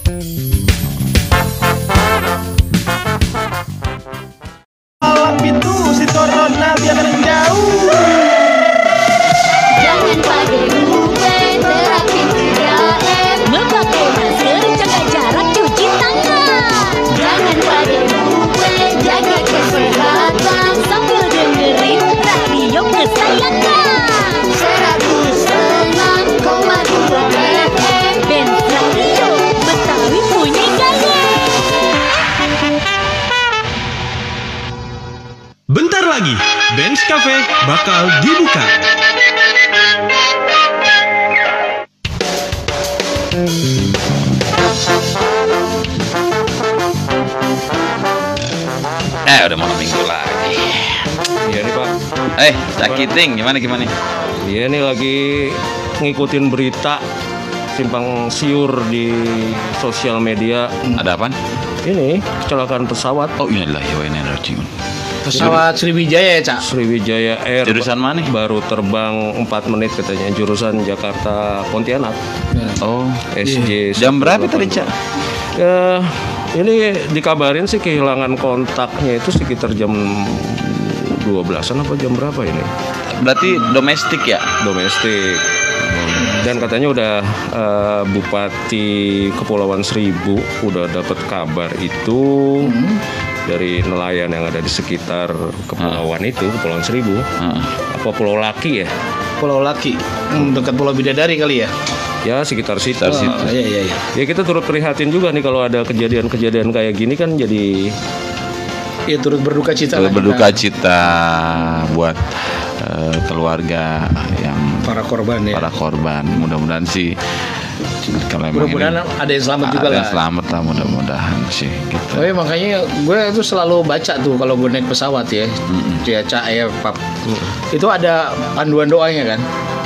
Malam itu si corona biar menjauh. Jangan pakai UV, terapin 3M. Memakai masker, jaga jarak, cuci tangan. Jangan pakai UV, jaga kesehatan. Sambil dengerin radio kesayangan 106,2 FM Benz Radio Betawi punya gaya. Bentar lagi, Benz Cafe bakal dibuka. Udah malam minggu lagi. Iya nih Pak. Cak Kiting, gimana? Iya nih lagi ngikutin berita simpang siur di sosial media. Ada apaan? Ini kecelakaan pesawat Oh inilah ya energi. Pesawat Sriwijaya ya, Cak? Sriwijaya Air. Jurusan mana? Baru terbang 4 menit katanya, jurusan Jakarta Pontianak. Oh, SJ. jam berapa tadi, Cak? Ya, ini dikabarin sih kehilangan kontaknya itu sekitar jam 12-an apa jam berapa ini? Berarti domestik ya? Domestik. Dan katanya udah Bupati Kepulauan Seribu udah dapat kabar itu dari nelayan yang ada di sekitar kepulauan itu, Kepulauan Seribu. Apa Pulau Laki ya? Pulau Laki, dekat Pulau Bidadari kali ya? Ya sekitar situ. Iya. Ya kita turut prihatin juga nih kalau ada kejadian-kejadian kayak gini kan jadi. Ya turut berduka cita. Berduka cita buat keluarga yang para korban ya. Para korban. Mudah-mudahan sih kalau emang mudah-mudahan ada yang selamat juga lah. Ada yang selamat lah mudah-mudahan sih gitu. Oh iya, makanya gue itu selalu baca tuh kalau gue naik pesawat ya. Ya Cak ya Pap. Itu ada panduan doanya kan.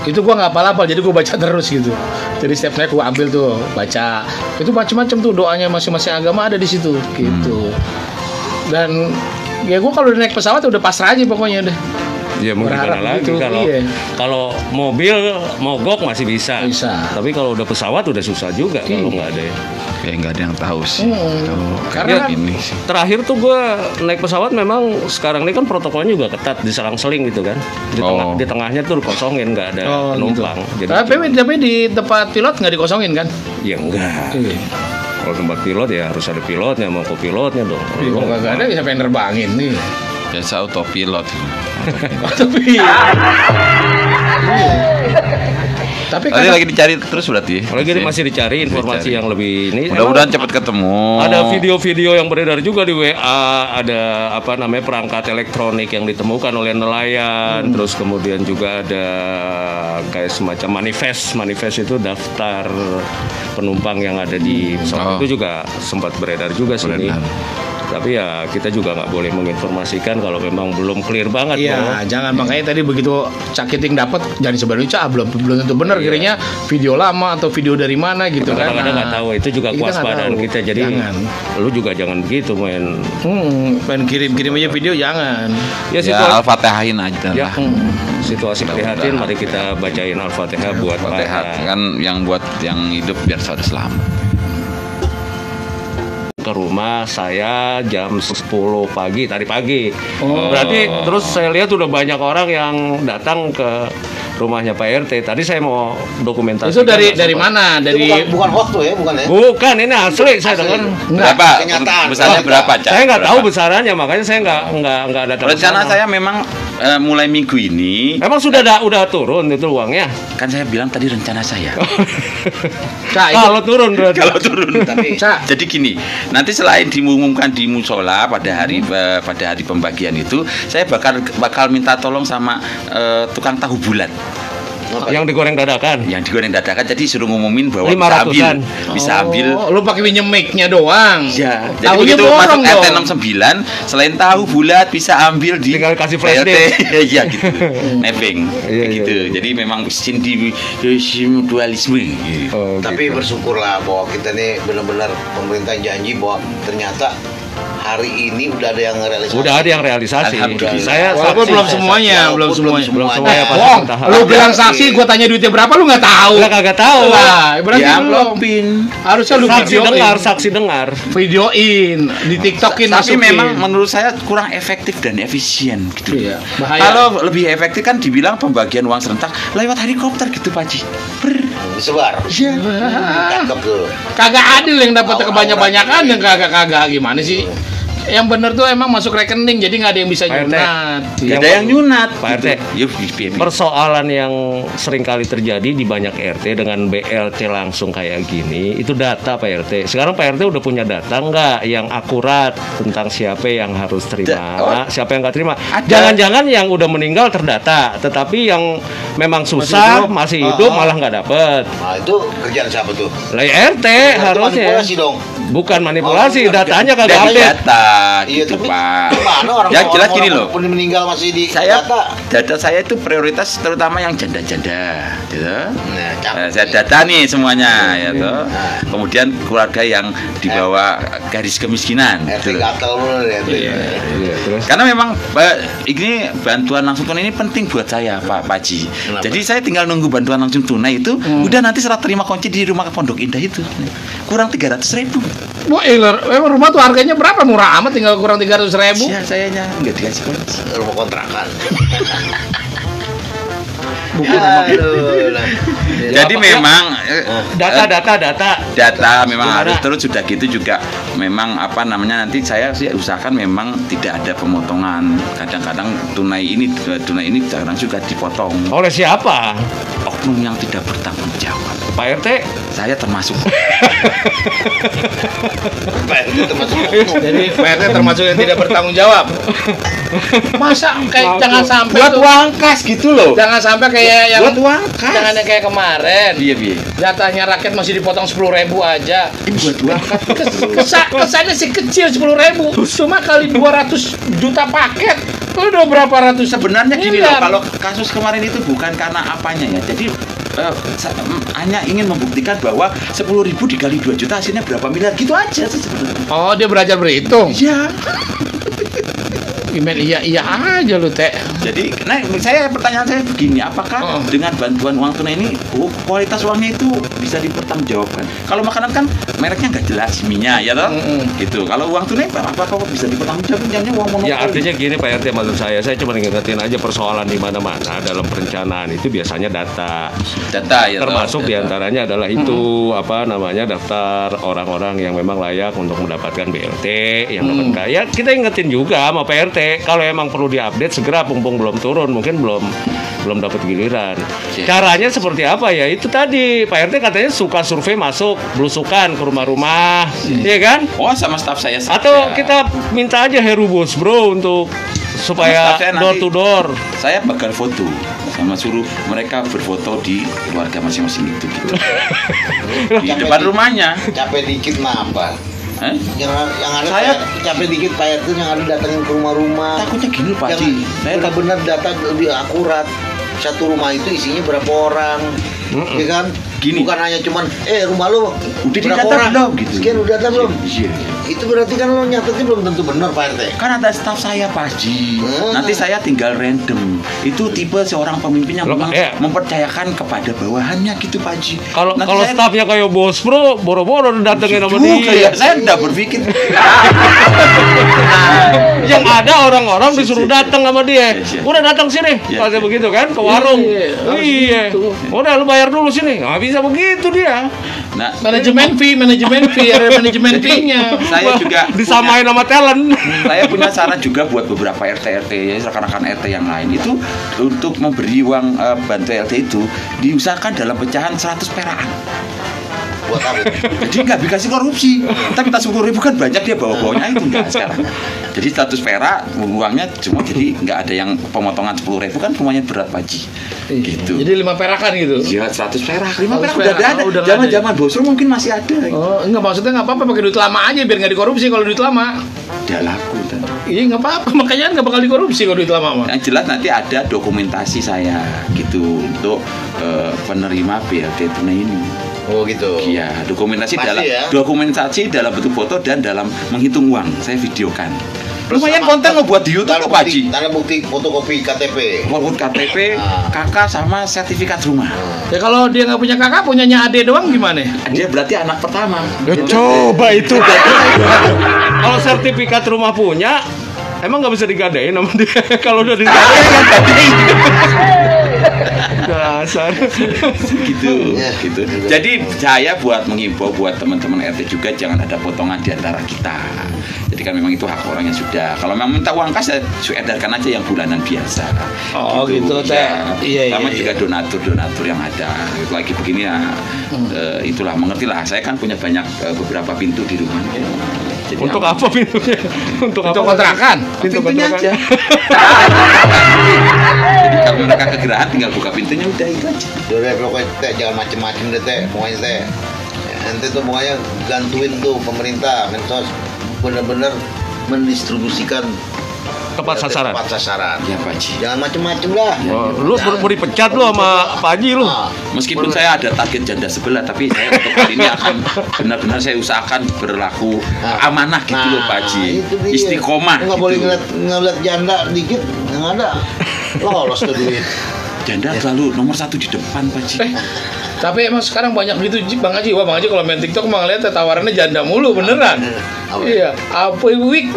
Itu gue nggak hafal-hafal, jadi gue baca terus gitu. Jadi setiap naik gue ambil tuh baca. Itu macam-macam tuh doanya masing-masing agama ada di situ gitu. Dan ya gue kalau naik pesawat udah pasrah aja pokoknya udah. Ya mau gimana lagi gitu, kalau mobil mogok masih bisa. Tapi kalau udah pesawat udah susah juga kalau nggak ada. Ya nggak ada yang tahu sih. Karena ini sih. Terakhir tuh gue naik pesawat memang sekarang ini kan protokolnya juga ketat, diselang-seling gitu kan. Di tengahnya tuh dikosongin, nggak ada penumpang. Gitu. Tapi di tempat pilot nggak dikosongin kan? Ya enggak. Kalau tempat pilot ya harus ada pilotnya, mau pilotnya dong. Kalau nggak ada siapa yang nerbangin nih? Biasa autopilot. Tapi kan lagi dicari terus berarti. Lagi masih dicari informasi yang lebih ini. Mudah-mudahan cepat ketemu. Ada video-video yang beredar juga di WA, ada perangkat elektronik yang ditemukan oleh nelayan, terus kemudian juga ada kayak semacam manifest itu daftar penumpang yang ada di pesawat itu juga sempat beredar juga sini. Tapi ya kita juga nggak boleh menginformasikan kalau memang belum clear banget. Iya, jangan makanya tadi begitu Cak Kiting dapat jangan sebenarnya belum tentu benar kirinya video lama atau video dari mana gitu kan. Kadang-kadang nggak tahu, itu juga kewaspadaan kita. Jadi lu juga jangan begitu main kirim aja video jangan. Ya Al-Fatihahin aja lah. Situasi prihatin, mari kita bacain Al-Fatihah buat kan yang buat yang hidup biar selamat. Ke rumah saya jam 10 pagi tadi pagi. Berarti terus saya lihat udah banyak orang yang datang ke rumahnya Pak RT. Tadi saya mau dokumentasi. Itu dari mana? Dari bukan hoax tuh ya, bukan ya? Bukan, ini asli saya dengar. Berapa? Besarnya berapa, Cak? Saya nggak tahu besarannya, makanya saya nggak datang. Rencana saya memang mulai minggu ini. Emang sudah turun itu uangnya? Kan saya bilang tadi rencana saya. Kalau turun berarti. Kalau turun. Jadi gini, nanti selain diumumkan di musola pada hari pembagian itu, saya bakal minta tolong sama tukang tahu bulat. Yang digoreng dadakan. Jadi suruh ngumumin bahwa bisa ambil. Lu pakai minjem mic-nya doang. Ya. Jadi begitu masuk RT 69, selain tahu bulat bisa ambil di tinggal kasih flash disk. Iya gitu. Nebeng gitu. Jadi memang individualisme gitu. Tapi bersyukurlah bahwa kita nih benar-benar pemerintah janji bahwa ternyata hari ini udah ada yang realisasi. Udah ada yang realisasi. Alhamdulillah. Saya Walaupun saksi. belum semuanya, belum semuanya. Belum semuanya pas Wah, tahap. lu bilang saksi, gua tanya duitnya berapa lu nggak tahu. Lah kagak tahu. Lah, berarti Ya, belum. amplopin. Harusnya lu Saksi dengar, videoin. saksi dengar. Videoin, di TikTokin, Tapi masukin. memang menurut saya kurang efektif dan efisien gitu. Iya, bahaya. Kalau lebih efektif kan dibilang pembagian uang serentak lewat helikopter gitu Pak Haji. Disebar. Iya. Cakep tuh. Kagak adil yang dapat kebanyakan yang kagak gimana sih? Yang bener tuh emang masuk rekening jadi nggak ada yang bisa Pak RT. nyunat. Gak ada yang nyunat Pak gitu. RT. Yuk, Persoalan yang sering kali terjadi di banyak RT dengan BLT langsung kayak gini, itu data Pak RT. Sekarang Pak RT udah punya data nggak yang akurat tentang siapa yang harus terima, siapa yang nggak terima. Ada. Jangan-jangan yang udah meninggal terdata, tetapi yang memang susah masih hidup malah nggak dapet. Nah, itu kerjaan siapa tuh? Lah ya RT Itu harusnya. manipulasi dong. Bukan manipulasi, Oh, datanya kagak dari update. data Iya, gitu tapi Pak. gimana orang Yang jelas gini loh. Pun meninggal masih di Saya data. data saya itu prioritas terutama yang janda-janda gitu. Nah, cakep. Saya data nih semuanya ya toh. Kemudian keluarga yang di bawah garis kemiskinan RT gitu. gatel lu ya. Iya, terus Karena memang ini bantuan langsung tunai ini penting buat saya Pak Haji. Kenapa? Jadi saya tinggal nunggu bantuan langsung tunai itu udah nanti serah terima kunci di rumah Pondok Indah itu. Kurang 300.000. Wah, emang rumah tuh harganya berapa? Murah amat, tinggal kurang 300.000. Ya sayanya nggak dikasih kunci. Rumah kontrakan. Bukan Nah. Jadi memang data memang Gimana? harus terus sudah gitu juga memang apa namanya nanti saya sih usahakan memang tidak ada pemotongan. Kadang-kadang tunai ini kadang juga dipotong. oleh siapa? Oknum yang tidak bertanggung jawab. Pak RT. Saya termasuk. Itu termasuk oknum. Jadi PRT termasuk yang tidak bertanggung jawab. Masa kayak jangan sampai Buat tuh, uang kas gitu loh. jangan sampai kayak yang Buat uang kas. jangan yang kayak kemarin. Iya, iya. Datanya rakyat masih dipotong 10.000 aja. Buat uang kas. Kesannya sih kecil 10.000. Cuma kali 200 juta paket. Itu udah berapa ratus Sebenarnya gini loh, miliar. kalau kasus kemarin itu bukan karena apanya ya. Jadi hanya ingin membuktikan bahwa 10.000 dikali 2 juta hasilnya berapa miliar gitu aja sih sebenarnya. Oh, dia belajar berhitung. Iya. Gimana iya aja lu, Teh. Jadi, pertanyaan saya begini, apakah dengan bantuan uang tunai ini kualitas uangnya itu bisa dipertanggungjawabkan? Kalau makanan kan mereknya nggak jelas minyak ya toh, gitu. Kalau uang tunai apakah bisa dipertanggungjawabkan? Jangan uang monopoli. Ya artinya gini Pak RT, maksud saya cuma ngingetin aja persoalan di mana-mana dalam perencanaan itu biasanya data. Data ya toh. Termasuk Data. diantaranya adalah itu apa namanya daftar orang-orang yang memang layak untuk mendapatkan BLT yang dapat ya kita ingetin juga sama Pak RT kalau emang perlu diupdate segera mumpung belum turun mungkin belum dapat giliran. Iya. Caranya seperti apa ya? Itu tadi Pak RT katanya suka survei masuk belusukan ke rumah-rumah, iya kan? Oh, sama staf saya saja. Atau kita minta aja Heru Bos Bro untuk supaya Staff saya door nanti- to door. Saya bakal foto sama suruh mereka berfoto di keluarga masing-masing itu gitu. Di depan rumahnya. Capek dikit mah apa? Hah? Yang ada Saya- capek dikit Pak RT yang ada datangin ke rumah-rumah. Takutnya gini Pak Yang Haji. Saya benar-benar data lebih akurat. Satu rumah itu isinya berapa orang, ya kan? Gini. Bukan hanya cuman, rumah lo udah berapa didata orang? belum gitu. Sekian udah data belum? Iya. Itu berarti kan lo nyatetnya belum tentu benar Pak RT. Kan ada staf saya Pak Haji. Nanti saya tinggal random. Itu tipe seorang pemimpin yang Loh, memang ya. mempercayakan kepada bawahannya gitu Pak Haji. Kalau Nanti kalau saya- stafnya kayak Bos Bro, boro-boro datengin sama Juga dia. ya, saya udah berpikir. Yang ada orang-orang disuruh datang sama dia. Iya. Udah datang sini, Iya, kalau iya. begitu kan ke warung. Iya. Udah lu bayar dulu sini. Nggak bisa begitu dia. Nah, Manajemen fee, ada manajemen fee-nya. saya juga Disamain sama talent. saya punya saran juga buat beberapa RT ya rekan-rekan RT yang lain itu untuk memberi uang bantu RT itu diusahakan dalam pecahan 100 perakan. Buat apa? Jadi nggak dikasih korupsi. Tapi tas 10.000 kan banyak dia bawa-bawanya itu enggak sekarang. Jadi 100 perak uangnya cuma jadi nggak ada yang pemotongan 10.000 kan lumayan berat Pak Haji. Gitu. Jadi 5 perakan gitu. Ya 100 perak, 5 perak 100 udah perak, ada. udah nggak Zaman-zaman Bosro mungkin masih ada. Oh, enggak maksudnya enggak apa-apa pakai duit lama aja biar enggak dikorupsi kalau duit lama. Dia laku kan. Iya enggak apa-apa, makanya enggak bakal dikorupsi kalau duit lama mah. Yang jelas nanti ada dokumentasi saya gitu untuk penerima BLT tunai ini. Oh gitu. Iya, dokumentasi Pasti dokumentasi dalam bentuk foto dan dalam menghitung uang. Saya videokan. Lumayan Sama- konten ngebuat di YouTube kok, Pak Haji. Tanda bukti fotokopi KTP. Walaupun KTP, KK sama sertifikat rumah. Ya kalau dia nggak punya kakak, punyanya ade doang gimana? Dia berarti anak pertama. Ya, coba itu. Kalau sertifikat rumah punya, emang nggak bisa digadain sama dia. Kalau udah digadain, dasar. gitu. Ya. Gitu. Jadi saya buat menghimbau buat teman-teman RT juga jangan ada potongan di antara kita. Jadi kan memang itu hak orang yang sudah. Kalau memang minta uang kas, ya edarkan aja yang bulanan biasa. Oh, gitu, Teh. Iya, Sama iya, juga donatur yang ada. Lagi begini ya, itulah mengertilah. Saya kan punya banyak beberapa pintu di rumah. Jadi Untuk apa pintunya? Untuk apa? kontrakan. Pintunya aja. Jadi kalau mereka kegerahan tinggal buka pintunya udah itu aja. Udah pokoknya teh jangan macem-macem deh teh, pokoknya teh. Ya, nanti tuh pokoknya gantuin tuh pemerintah, Mensos bener-bener mendistribusikan Tepat sasaran. Tepat sasaran. Ya Pak Haji. Jangan macem-macem lah. Oh, lu mau dipecat lu sama Pak Haji lu. Ah, Meskipun saya ada target janda sebelah, tapi saya untuk kali ini akan benar-benar saya usahakan berlaku amanah gitu loh Pak Haji. itu dia. Istiqomah. Nggak gitu. boleh ngeliat janda dikit, nggak ada. Lolos tuh duit. Janda selalu nomor 1 di depan Pak Haji. Tapi emang sekarang banyak gitu Bang Haji. Wah Bang Haji kalau main TikTok emang lihat tawarannya janda mulu beneran. Apa? Iya. Apa wik.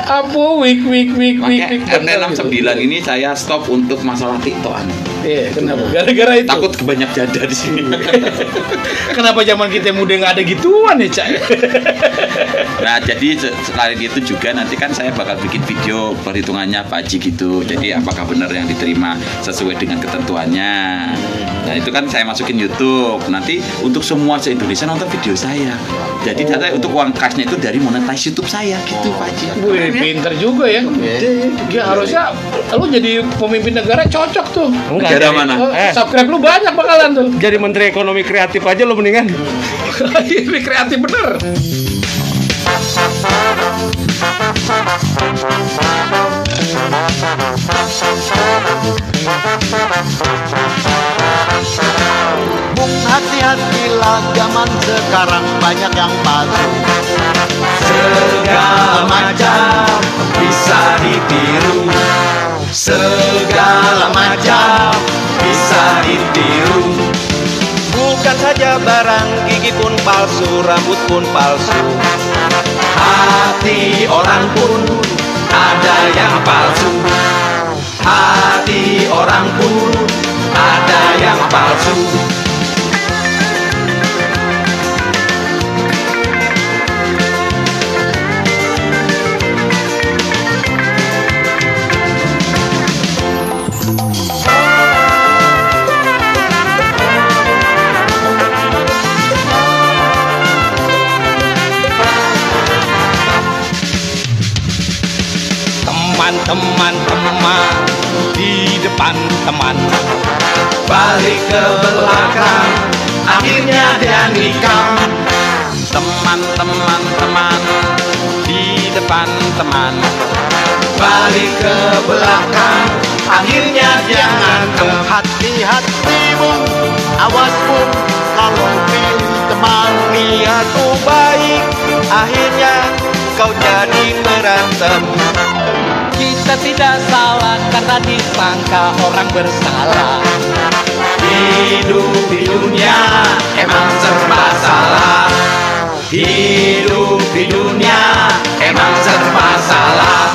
Apa wik. Makanya Bener gitu. RT69 ini saya stop untuk masalah TikTokan. Iya, kenapa? Gara-gara itu. Takut kebanyak janda di sini. Kenapa zaman kita muda nggak ada gituan ya, Cak? Nah, jadi selain itu juga nanti kan saya bakal bikin video perhitungannya Pak Haji gitu. Jadi apakah benar yang diterima sesuai dengan ketentuannya. Nah, itu kan saya masukin YouTube. Nanti untuk semua se-Indonesia nonton video saya. Jadi saya untuk uang kasnya itu dari monetize YouTube saya gitu Pak Haji. Wih, pinter juga ya. Ya harusnya lu jadi pemimpin negara cocok tuh. Enggak, Negara jadi- mana? Subscribe lu banyak bakalan tuh. Jadi Menteri Ekonomi Kreatif aja lu mendingan. Ini kreatif bener. Bung hati-hatilah zaman sekarang banyak yang palsu. Segala macam bisa ditiru. Segala macam bisa ditiru. Bukan saja barang gigi pun palsu, rambut pun palsu. Hati orang pun ada yang palsu. Hati orang pun ada yang palsu. Teman-teman di depan teman, balik ke belakang, akhirnya dia nikah. Teman-teman di depan teman, balik ke belakang, akhirnya dia ngantem. Hati-hati Bung, awas Bung kalau pilih teman. Niatmu baik, akhirnya kau jadi berantem. Kita tidak salah karena disangka orang bersalah. Hidup di dunia emang serba salah. Hidup di dunia emang serba salah.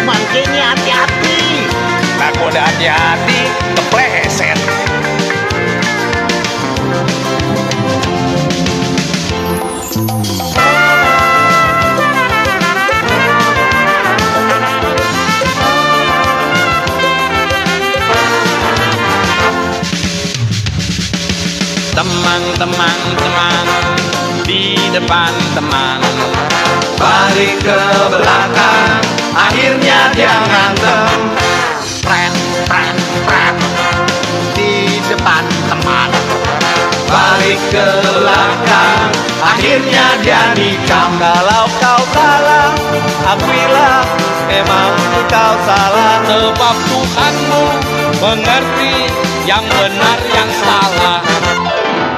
Makanya hati-hati. Nah, gua udah hati-hati, kepleset. Teman-teman di depan teman, balik ke belakang, akhirnya dia ngantem. Pren di depan teman, balik ke belakang, akhirnya dia nikah. Kalau kau salah, akuilah emang kau salah. Sebab Tuhanmu mengerti yang benar yang salah.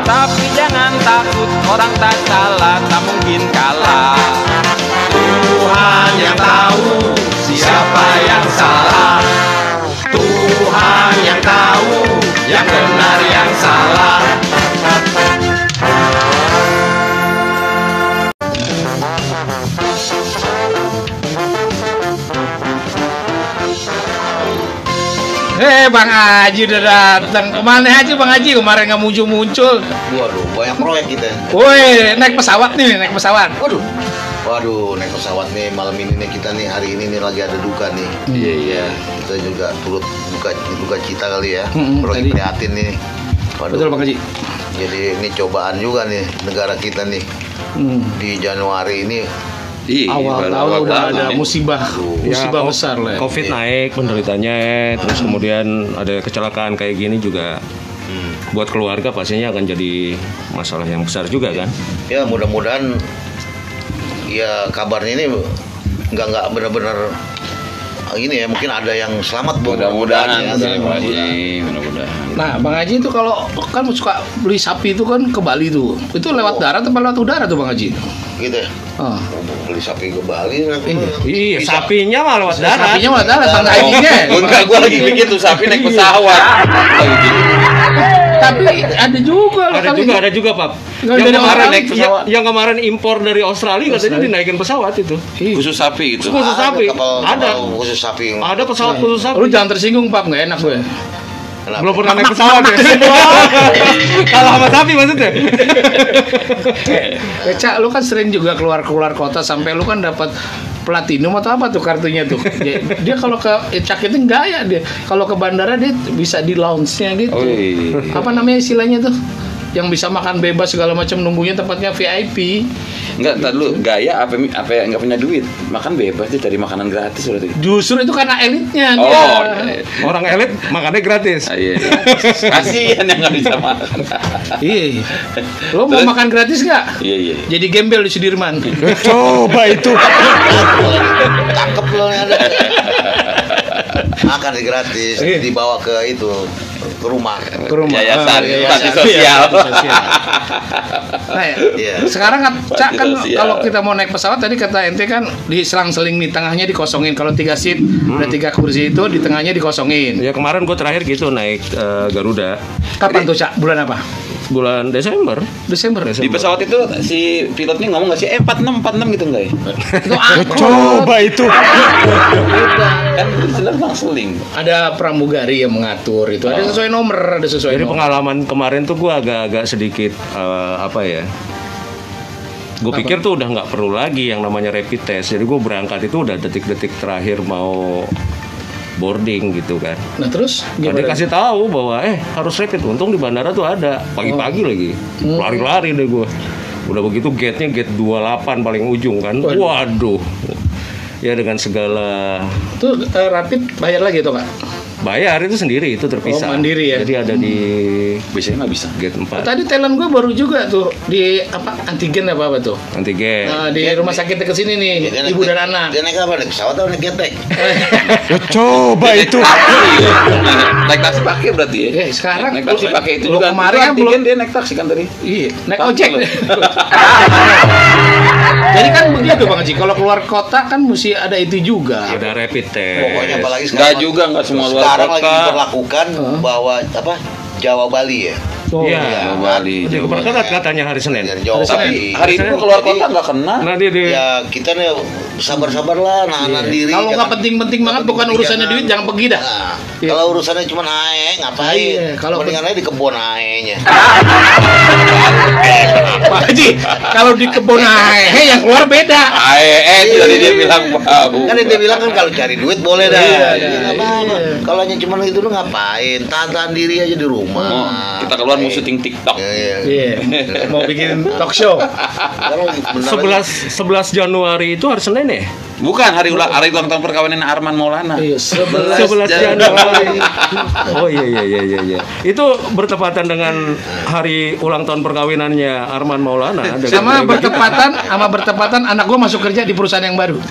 Tapi jangan takut, orang tak salah tak mungkin kalah. Tuhan yang tahu siapa yang salah. Tuhan yang tahu yang benar yang salah. Bang Haji udah datang. Kemana aja Bang Haji? Kemarin nggak muncul-muncul. Waduh, banyak proyek kita. Woi, naik pesawat nih, naik pesawat. Waduh, naik pesawat nih malam ini nih kita nih hari ini nih lagi ada duka nih. Iya. Kita juga turut duka cita kali ya. Lagi prihatin nih. Waduh. Betul Bang Haji. Jadi ini cobaan juga nih negara kita nih. Di Januari ini Awal tahun udah ada musibah besar lah. Covid naik penderitanya, terus kemudian ada kecelakaan kayak gini juga. Buat keluarga pastinya akan jadi masalah yang besar juga kan. Ya mudah-mudahan ya kabarnya ini nggak benar-benar ini ya, mungkin ada yang selamat. Mudah-mudahan ya, mudah-mudahan. Nah, Bang Haji itu kalau kan suka beli sapi itu kan ke Bali tuh. Itu lewat darat atau lewat udara tuh Bang Haji? Gitu ya. Beli sapi ke Bali. Iya, sapinya mah lewat darat. Sapinya lewat darat, Bang Hajinya. Enggak, gua lagi pikir tuh sapi naik pesawat. Tapi ada juga loh. Ada juga Pak. Yang kemarin impor dari Australia katanya dinaikin pesawat itu. Khusus sapi gitu. Khusus sapi. Ada. Khusus sapi. Ada pesawat khusus sapi. Lu jangan tersinggung, Pak, nggak enak gue. Belum pernah naik pesawat ya. Kalau sama sapi maksudnya. Cak, lu kan sering juga keluar kota sampai lu kan dapat platinum atau apa tuh kartunya tuh. Dia kalau ke Cak itu enggak ya dia. Kalau ke bandara dia bisa di lounge-nya gitu. Apa namanya istilahnya tuh? Yang bisa makan bebas segala macam, nunggunya tempatnya VIP. Enggak, entar dulu, gaya apa enggak punya duit. Makan bebas dia cari makanan gratis berarti. Justru itu karena elitnya dia. Iya. Orang elit makannya gratis. Iya. Kasihan yang enggak bisa makan. Iya. Lo mau makan gratis enggak? Iya. Jadi gembel di Sudirman. Coba itu. Tangkep lo ada. Makan gratis, dibawa ke itu ke rumah. Yayasan sosial. Nah, sekarang Cak kan kalau kita mau naik pesawat tadi kata ente kan diselang-seling nih, tengahnya dikosongin. Kalau 3 seat ada 3 kursi itu di tengahnya dikosongin. Ya kemarin gue terakhir gitu naik Garuda. Kapan tuh Cak? Bulan apa? Bulan Desember. Di pesawat itu si pilotnya ngomong nggak sih 46 gitu enggak ya? Itu coba itu. Kan seling. Ada pramugari yang mengatur itu. Ada sesuai nomor, ada sesuai. Jadi nomor. pengalaman kemarin tuh gue agak sedikit apa ya? Gue pikir tuh udah nggak perlu lagi yang namanya rapid test. Jadi gue berangkat itu udah detik-detik terakhir mau boarding gitu kan. Nah terus gimana? Dia kasih tahu bahwa harus rapid. Untung di bandara tuh ada pagi-pagi lagi. Lari-lari deh gue. Udah begitu gate-nya gate 28 paling ujung kan. Waduh. Ya dengan segala. Itu rapid bayar lagi tuh Kak? Bayar itu sendiri, itu terpisah. Mandiri ya. Jadi ada di biasanya nggak bisa gate 4. Tadi talent gue baru juga tuh di apa antigen apa tuh? Antigen. Nah, di rumah sakit ke sini nih, ibu dan anak. Dia naik apa? Naik pesawat atau naik getek? Coba itu. Naik taksi pakai berarti ya? Sekarang naik taksi pakai itu juga. Kemarin kan belum dia naik taksi kan tadi? Iya, naik ojek. Jadi kan begitu Bang Haji, kalau keluar kota kan mesti ada itu juga. Ada rapid test. Pokoknya apalagi sekarang. Enggak juga, enggak semua luar sekarang lagi diberlakukan bahwa apa Jawa Bali ya. Iya, Jawa Bali. Diperketat katanya hari Senin. Tapi hari itu keluar kota nggak kena. Ya kita nih sabar-sabar lah, nahan diri. Kalau nggak penting-penting banget, bukan urusannya duit, jangan pergi dah. Kalau urusannya cuma ae, ngapain? Kalau mendingan aja di kebun aenya. Pak Haji, kalau di kebun ae yang keluar beda. Tadi dia bilang bau. Kan dia bilang kan kalau cari duit boleh dah. Kalau hanya cuma itu lu ngapain? Tahan diri aja di rumah. Kita keluar mau syuting TikTok. Iya. Mau bikin talk show. 11 Januari itu hari Senin ya? Bukan, hari ulang tahun perkawinan Arman Maulana. 11 Januari. Oh iya. Itu bertepatan dengan hari ulang tahun perkawinannya Arman Maulana. Sama bertepatan anak gua masuk kerja di perusahaan yang baru.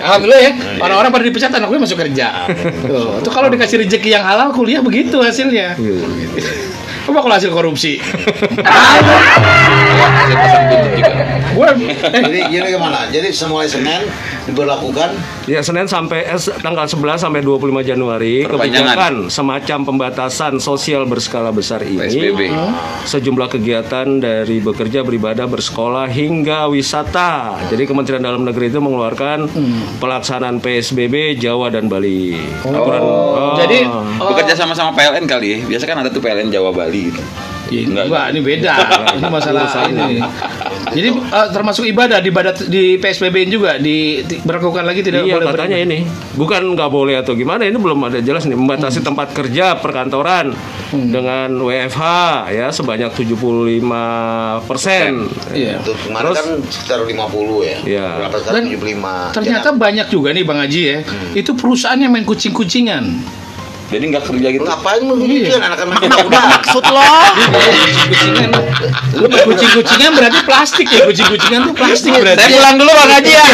Alhamdulillah ya. Orang-orang pada dipecat, anak gue masuk kerja. Tuh kalau dikasih rezeki yang halal, kuliah begitu hasilnya. Coba kalau hasil korupsi. Jadi gimana? Jadi mulai Senin diberlakukan. Ya, Senin sampai tanggal 11 sampai 25 Januari kebijakan semacam pembatasan sosial berskala besar ini. PSBB. Sejumlah kegiatan dari bekerja, beribadah, bersekolah hingga wisata. Jadi Kementerian Dalam Negeri itu mengeluarkan pelaksanaan PSBB Jawa dan Bali. Jadi Bekerja sama-sama PLN kali ya. Biasa kan ada tuh PLN Jawa Bali gitu. Enggak, ini beda. Ini masalah ini. Jadi termasuk ibadah di PSBB juga diberlakukan lagi tidak boleh. Iya, katanya ini bukan nggak boleh atau gimana, ini belum ada jelas nih. Membatasi tempat kerja perkantoran dengan WFH ya sebanyak 75%. Iya. Untuk kemarin kan sekitar 50 ya. Iya. Berapa sekarang 75. Ternyata banyak juga nih Bang Haji ya. Itu perusahaan yang main kucing-kucingan. Jadi nggak kerja gitu. Ngapain lu bikin anak-anak udah maksud lo? Kucing-kucingan. Lu kucing-kucingan berarti plastik ya. Kucing-kucingan tuh plastik berarti. Saya pulang dulu Bang Haji ya.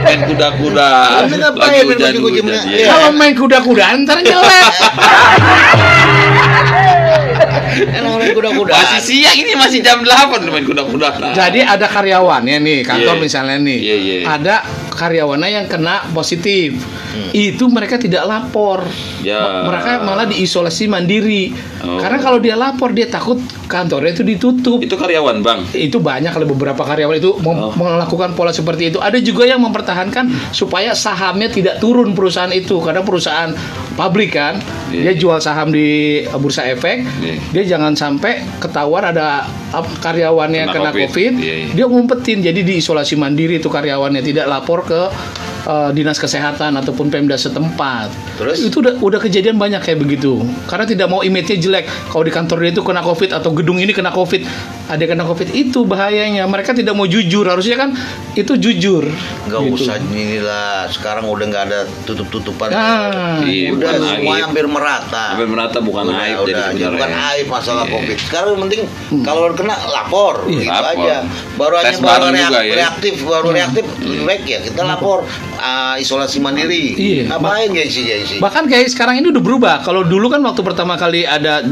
Main kuda-kudaan. Lu ngapain main kucing-kucingan? Kalau main kuda-kudaan ntar jelek. Main kuda-kuda. Masih siang ini, masih jam 8 main kuda-kudaan. Jadi ada karyawannya nih, kantor misalnya nih. Iya. Ada karyawannya yang kena positif. Itu mereka tidak lapor. Ya. Mereka malah diisolasi mandiri. Karena kalau dia lapor, dia takut kantornya itu ditutup. Itu karyawan, Bang. Itu banyak, kalau beberapa karyawan itu melakukan pola seperti itu. Ada juga yang mempertahankan supaya sahamnya tidak turun perusahaan itu, karena perusahaan pabrik kan, dia jual saham di bursa efek, dia jangan sampai ketahuan ada karyawannya kena COVID, dia ngumpetin, jadi diisolasi mandiri itu karyawannya, tidak lapor ke dinas kesehatan ataupun Pemda setempat. Terus? Itu udah kejadian banyak kayak begitu. Karena tidak mau image-nya jelek. Kalau di kantor dia itu kena COVID atau gedung ini kena COVID, ada yang kena COVID, itu bahayanya. Mereka tidak mau jujur. Harusnya kan itu jujur. Nggak gitu. usah inilah. Sekarang udah nggak ada tutup-tutupan. Iya, Udah bukan semuanya aib. hampir merata. Hampir merata, bukan aib jadi Udah, sebenarnya. bukan aib masalah Iya. COVID. Sekarang yang penting kalau kena lapor, gitu Lapor. aja. Baru Tes aja bareng juga ya. reaktif, lebih baik ya kita lapor isolasi mandiri. Iya. Ngapain gengsi? Bahkan kayak sekarang ini udah berubah. Kalau dulu kan waktu pertama kali ada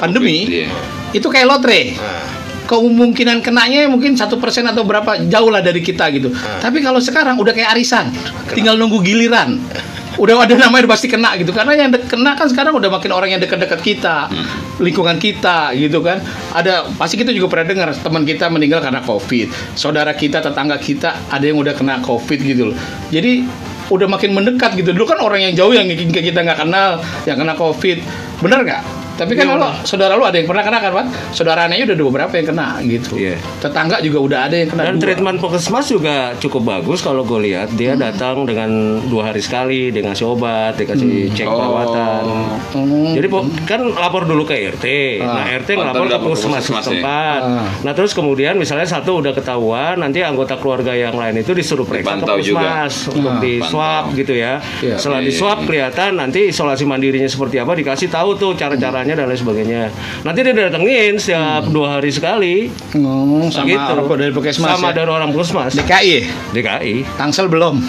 pandemi, Iya. itu kayak lotre. Nah, Kemungkinan kenanya mungkin 1% atau berapa, jauh lah dari kita gitu. Tapi kalau sekarang udah kayak arisan, tinggal nunggu giliran. Udah ada namanya pasti kena gitu. Karena yang kena kan sekarang udah makin orang yang dekat-dekat kita, lingkungan kita gitu kan. Ada pasti kita juga pernah dengar teman kita meninggal karena COVID. Saudara kita, tetangga kita ada yang udah kena COVID gitu loh. Jadi udah makin mendekat gitu. Dulu kan orang yang jauh yang kita nggak kenal yang kena COVID. Bener nggak? Tapi kan kalau saudara lu ada yang pernah kena kan, Pak? Saudara anaknya udah beberapa yang kena gitu. Iya. Tetangga juga udah ada yang kena. Dan 2. treatment Puskesmas juga cukup bagus kalau gue lihat. Dia datang dengan 2 hari sekali, dia ngasih obat, dikasih cek perawatan. Jadi kan lapor dulu ke RT. Nah, RT ngelapor ke Puskesmas setempat. Nah, terus kemudian misalnya satu udah ketahuan, nanti anggota keluarga yang lain itu disuruh periksa ke Dipantau juga. Puskesmas untuk di swab gitu ya. Setelah di swab kelihatan nanti isolasi mandirinya seperti apa, dikasih tahu tuh cara-caranya dan lain sebagainya. Nanti dia datengin setiap 2 hari sekali. Sama Gitu. orang dari Puskesmas. Sama Ya? dari orang Puskesmas. DKI. DKI. Tangsel belum.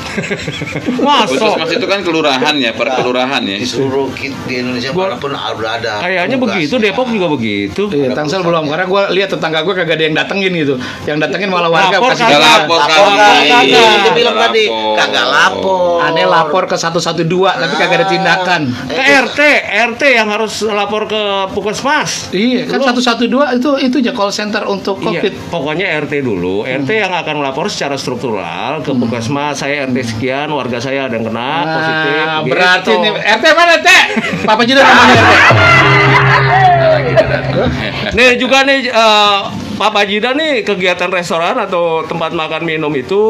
Puskesmas itu kan kelurahan ya, per kelurahan ya. di seluruh di Indonesia manapun udah ada. Kayaknya tugas. begitu, Depok juga begitu. Iya, Tangsel belum, karena gue lihat tetangga gue kagak ada yang datengin gitu. Yang datengin malah warga Lapor kasih kagak. Lapor Lapor kagak. Dia bilang tadi kagak lapor. aneh lapor ke 112 tapi kagak ada tindakan. Ke RT yang harus lapor ke Puskesmas. Iya, kan 112 itu aja call center untuk Iya, COVID. pokoknya RT dulu. RT yang akan melapor secara struktural ke Puskesmas. Saya RT sekian, warga saya ada yang kena positif. Nah, gitu. berarti nih RT mana RT? Papa juga namanya RT. Nih juga nih Pak Bajida nih, kegiatan restoran atau tempat makan minum itu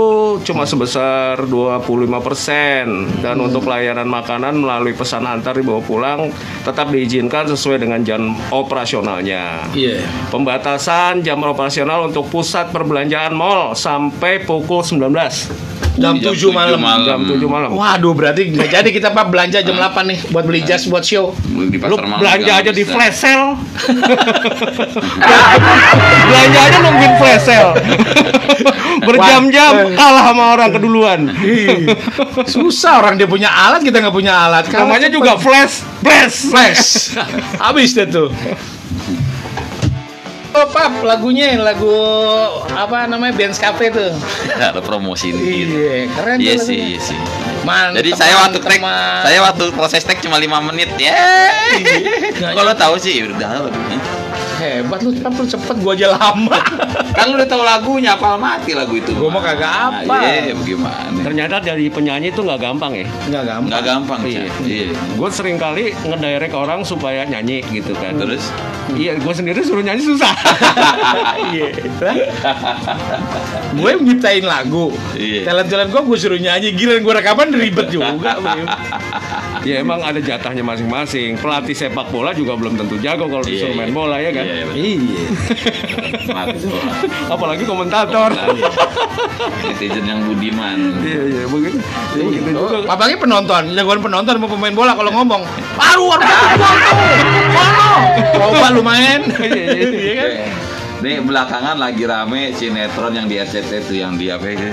cuma sebesar 25%, dan untuk layanan makanan melalui pesan antar dibawa pulang tetap diizinkan sesuai dengan jam operasionalnya. Iya. Pembatasan jam operasional untuk pusat perbelanjaan mal sampai pukul 19. Jam 7 malam. Jam 7 malam. Waduh, berarti nggak jadi kita Pak belanja jam 8 nih buat beli jas buat show. Di Lu pasar malam belanja juga aja di bisa. flash sale. Belanja aja nungguin flash sale. Berjam-jam kalah sama orang keduluan. Susah orang dia punya alat, kita nggak punya alat. Namanya juga flash. flash. Habis deh tuh. Oh, Pap, lagunya lagu apa namanya Benz Cafe tuh. Ada promosi ini. Iya, keren Iya tuh sih, lagunya. iya sih. Mantep, Jadi saya waktu track, teman. saya waktu proses tag cuma 5 menit. Kalau tahu sih udah. Hebat lu, Pap, lu cepet, gua aja lama. Kan lu udah tahu lagunya, apal mati lagu itu. Gua mah kagak hafal. Iya, bagaimana? Ternyata dari penyanyi itu nggak gampang ya. Enggak gampang. Nggak gampang, Iya. Cak. Iya. Gue sering kali ngedirect orang supaya nyanyi gitu kan. Terus? Iya, gue sendiri suruh nyanyi susah. Iya. Gue yang nyiptain lagu. Iya. Talent-talent gue suruh nyanyi, gila gue rekaman ribet juga. Ya emang ada jatahnya masing-masing. Pelatih sepak bola juga belum tentu jago kalau disuruh main bola ya kan. Iya, betul. Iya. Mati. Apalagi komentator. Netizen yang budiman. Iya begitu. Ya, begitu juga. Apalagi penonton, jagoan penonton mau pemain bola kalau ngomong, aduh ada gol tuh, kono, coba lu main. Iya kan? Nih belakangan lagi rame sinetron yang di RCT tuh yang di apa ya,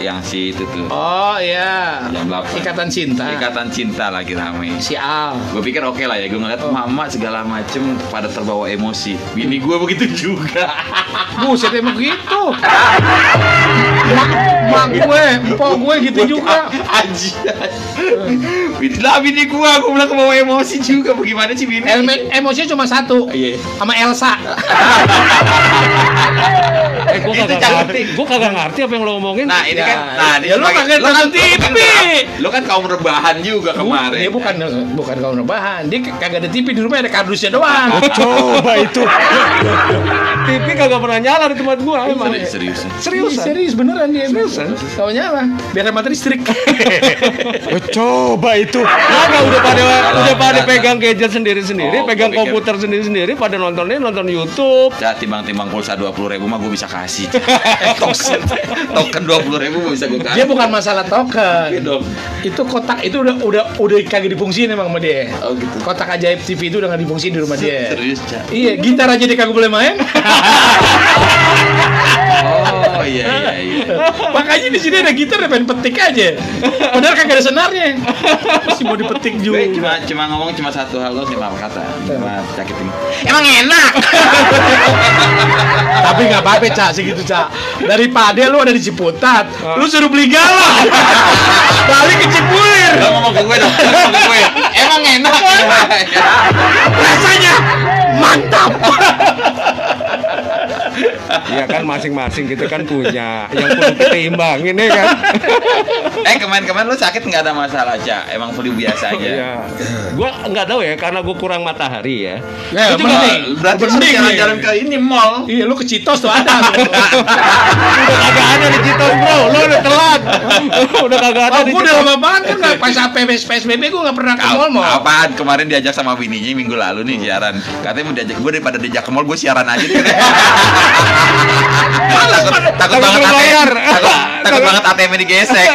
yang si itu tuh. Oh iya, Yang 8. Ikatan Cinta. Ikatan Cinta lagi rame. Si Al. Gue pikir oke lah ya, gue ngeliat mama segala macem pada terbawa emosi. Bini gue begitu juga. Buset emang gitu. Mak gue, empok gue gitu juga. Aji. Lah bini gue bilang kebawa emosi juga. Bagaimana sih bini? Emosinya cuma satu, Iya. sama Elsa. Gue kagak ngerti apa yang lo ngomongin. Nah ini Ya, kan, nah ini ya lu sebagai- kagak lu kan- nonton TV. Lu kan kaum rebahan juga kemarin. Dia bukan kaum rebahan, dia kagak ada TV di rumah, ada kardusnya doang. Coba itu. TV kagak pernah nyala di tempat gua emang. Serius. Seriusan. Serius beneran dia. Seriusan? Tahu nyala, biar hemat listrik. Coba itu. Kagak udah pada pegang gadget sendiri-sendiri, Oh, pegang gua pikir- komputer sendiri-sendiri, pada nonton YouTube. Ya timbang-timbang pulsa 20.000 mah gue bisa kasih. Token 20.000 gue bisa gue kasih. Dia bukan masalah token. Iya dong. Itu kotak itu udah kagak difungsiin emang sama dia. Oh, gitu. Kotak ajaib TV itu udah nggak difungsiin di rumah dia. Serius, Cak. Iya, gitar aja dia kagak boleh main. Oh iya. Makanya di sini ada gitar, dia pengen petik aja. Padahal kagak ada senarnya. Masih mau dipetik juga. Gue cuma ngomong cuma satu hal, cuma kata, cuma sakitin. Emang enak. Tapi nggak apa-apa, Cak, segitu, Cak. Daripada lu ada di Ciputat, lu suruh beli galon. Balik ke Cipulir. Lo ngomong ke gue dong. Ngomong ke gue. Emang enak. Rasanya mantap. Iya kan masing-masing kita kan punya yang perlu kita imbangin ya kan. Kemarin lu sakit nggak ada masalah, Cak. Emang flu biasa aja. Iya. Gua nggak tahu ya karena gua kurang matahari ya. Ya, Itu juga mending. Berarti lu Mending, jalan-jalan nih. ke ini mall. Iya, lu ke Citos tuh ada. udah kagak ada di Citos bro, lo udah telat. Udah kagak ada Oh, di gue udah Citos. lama banget kan nggak pas PSBB gue nggak pernah ke mall. Apaan? Kemarin diajak sama bininya minggu lalu nih siaran. Katanya mau diajak gue daripada diajak ke mall, gue siaran aja. takut banget bayar. takut banget ATM digesek.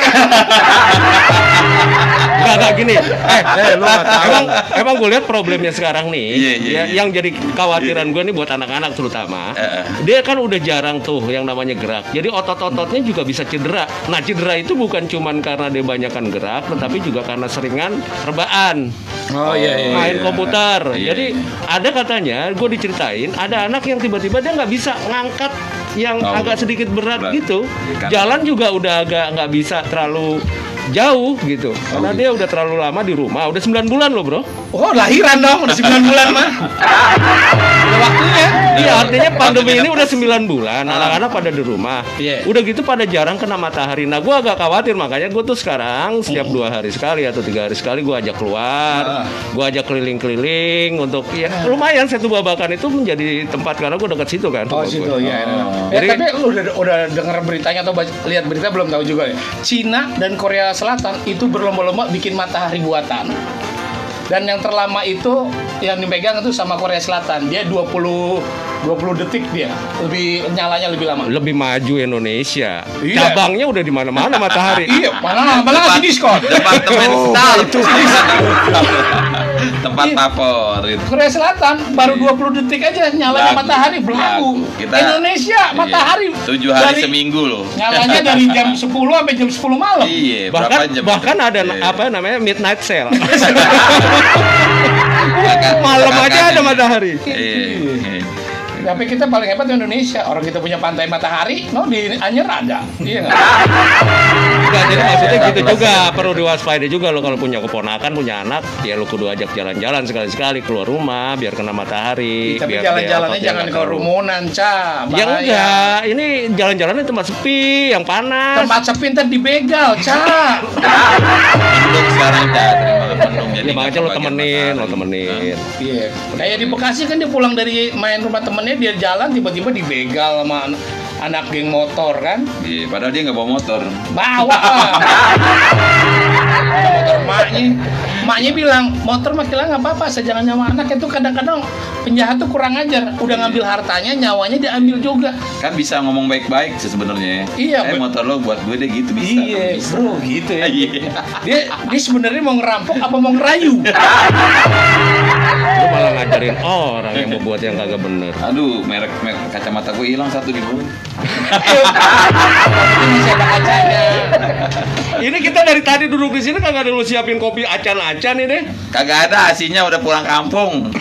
Gak gini. Lu nggak tahu. Emang gue lihat problemnya sekarang nih. Iya, iya. Yang jadi kekhawatiran gue nih buat anak-anak terutama. Heeh. Dia kan udah jarang tuh yang namanya gerak. Jadi otot-ototnya juga bisa cedera. Nah cedera itu bukan cuman karena dia banyakan gerak, tetapi juga karena seringan rebaan. Oh iya. Main komputer. Iya. Jadi ada katanya, gue diceritain, ada anak yang tiba-tiba dia nggak bisa ngangkat yang Oh, agak sedikit berat berat. gitu. Kan. Jalan juga udah agak nggak bisa terlalu jauh gitu. Karena dia udah terlalu lama di rumah. Udah 9 bulan loh bro. Oh, lahiran dong, udah 9 bulan mah. Udah waktunya. Iya artinya pandemi ini udah 9 bulan. Anak-anak pada di rumah. Iya. Udah gitu pada jarang kena matahari. Nah gue agak khawatir. Makanya gue tuh sekarang setiap 2 hari sekali atau 3 hari sekali gue ajak keluar. Gue ajak keliling-keliling untuk ya lumayan Setu Babakan itu menjadi tempat karena gue dekat situ kan. Oh, rumah situ gua. ya. Jadi- Tapi lu udah dengar beritanya atau lihat berita belum tahu juga ya. Cina dan Korea Selatan itu berlomba-lomba bikin matahari buatan. Dan yang terlama itu yang dipegang itu sama Korea Selatan. Dia 20 detik dia. Nyalanya lebih lama. Lebih maju Indonesia. Iya. Cabangnya udah di mana-mana Matahari. Iya, malah ngasih diskon. Departemen Star itu tempat Iya. favorit. Korea Selatan baru 20 detik aja nyalanya Lagu. Matahari belagu. Kita- Indonesia Matahari 7 hari seminggu loh. nyalanya dari jam 10 sampai jam 10 malam. Iya, berapa jam? Bahkan ada Iya. apa namanya midnight sale. Kakak- Malam aja kakak- ada matahari. Iya. Tapi kita paling hebat di Indonesia. Orang kita punya pantai Matahari, di Anyer ada. Iya nggak? Enggak, jadi maksudnya gitu juga, perlu diwaspadai juga lo kalau punya keponakan, punya anak, ya lo kudu ajak jalan-jalan sekali-sekali keluar rumah biar kena matahari. Tapi biar jalan-jalannya dia jangan ototnya ke nggak rumunan, Ca. Ya Bahaya. enggak, ini jalan-jalannya tempat sepi, yang panas. Tempat sepi ntar dibegal, Ca. Mendung sekarang dah, terima mendung. Jadi Ya makanya lo nggak temenin, kebagian matahari. Iya. Kayak di Bekasi kan dia pulang dari main rumah temennya, dia jalan tiba-tiba dibegal sama anak geng motor kan. Iya, padahal dia nggak bawa motor. Bawa lah. Ada motor maknya bilang motor mah kira nggak apa-apa, saya jangan nyawa anak. Itu kadang-kadang penjahat tuh kurang ajar, udah ngambil hartanya, nyawanya diambil juga. Kan bisa ngomong baik-baik sih sebenarnya. Iya, Motor lo buat gue deh gitu bisa. Iya Bisa. bro, gitu ya. Iya. Dia sebenarnya mau ngerampok apa mau ngerayu? Lo malah ngajarin orang yang membuat yang kagak bener. Aduh, merek kacamata gue hilang satu di bawah. Ini masih ada kacanya. Ini kita dari tadi duduk di sini kagak ada lu siapin kopi acan-acan ini. Kagak ada, asinya udah pulang kampung.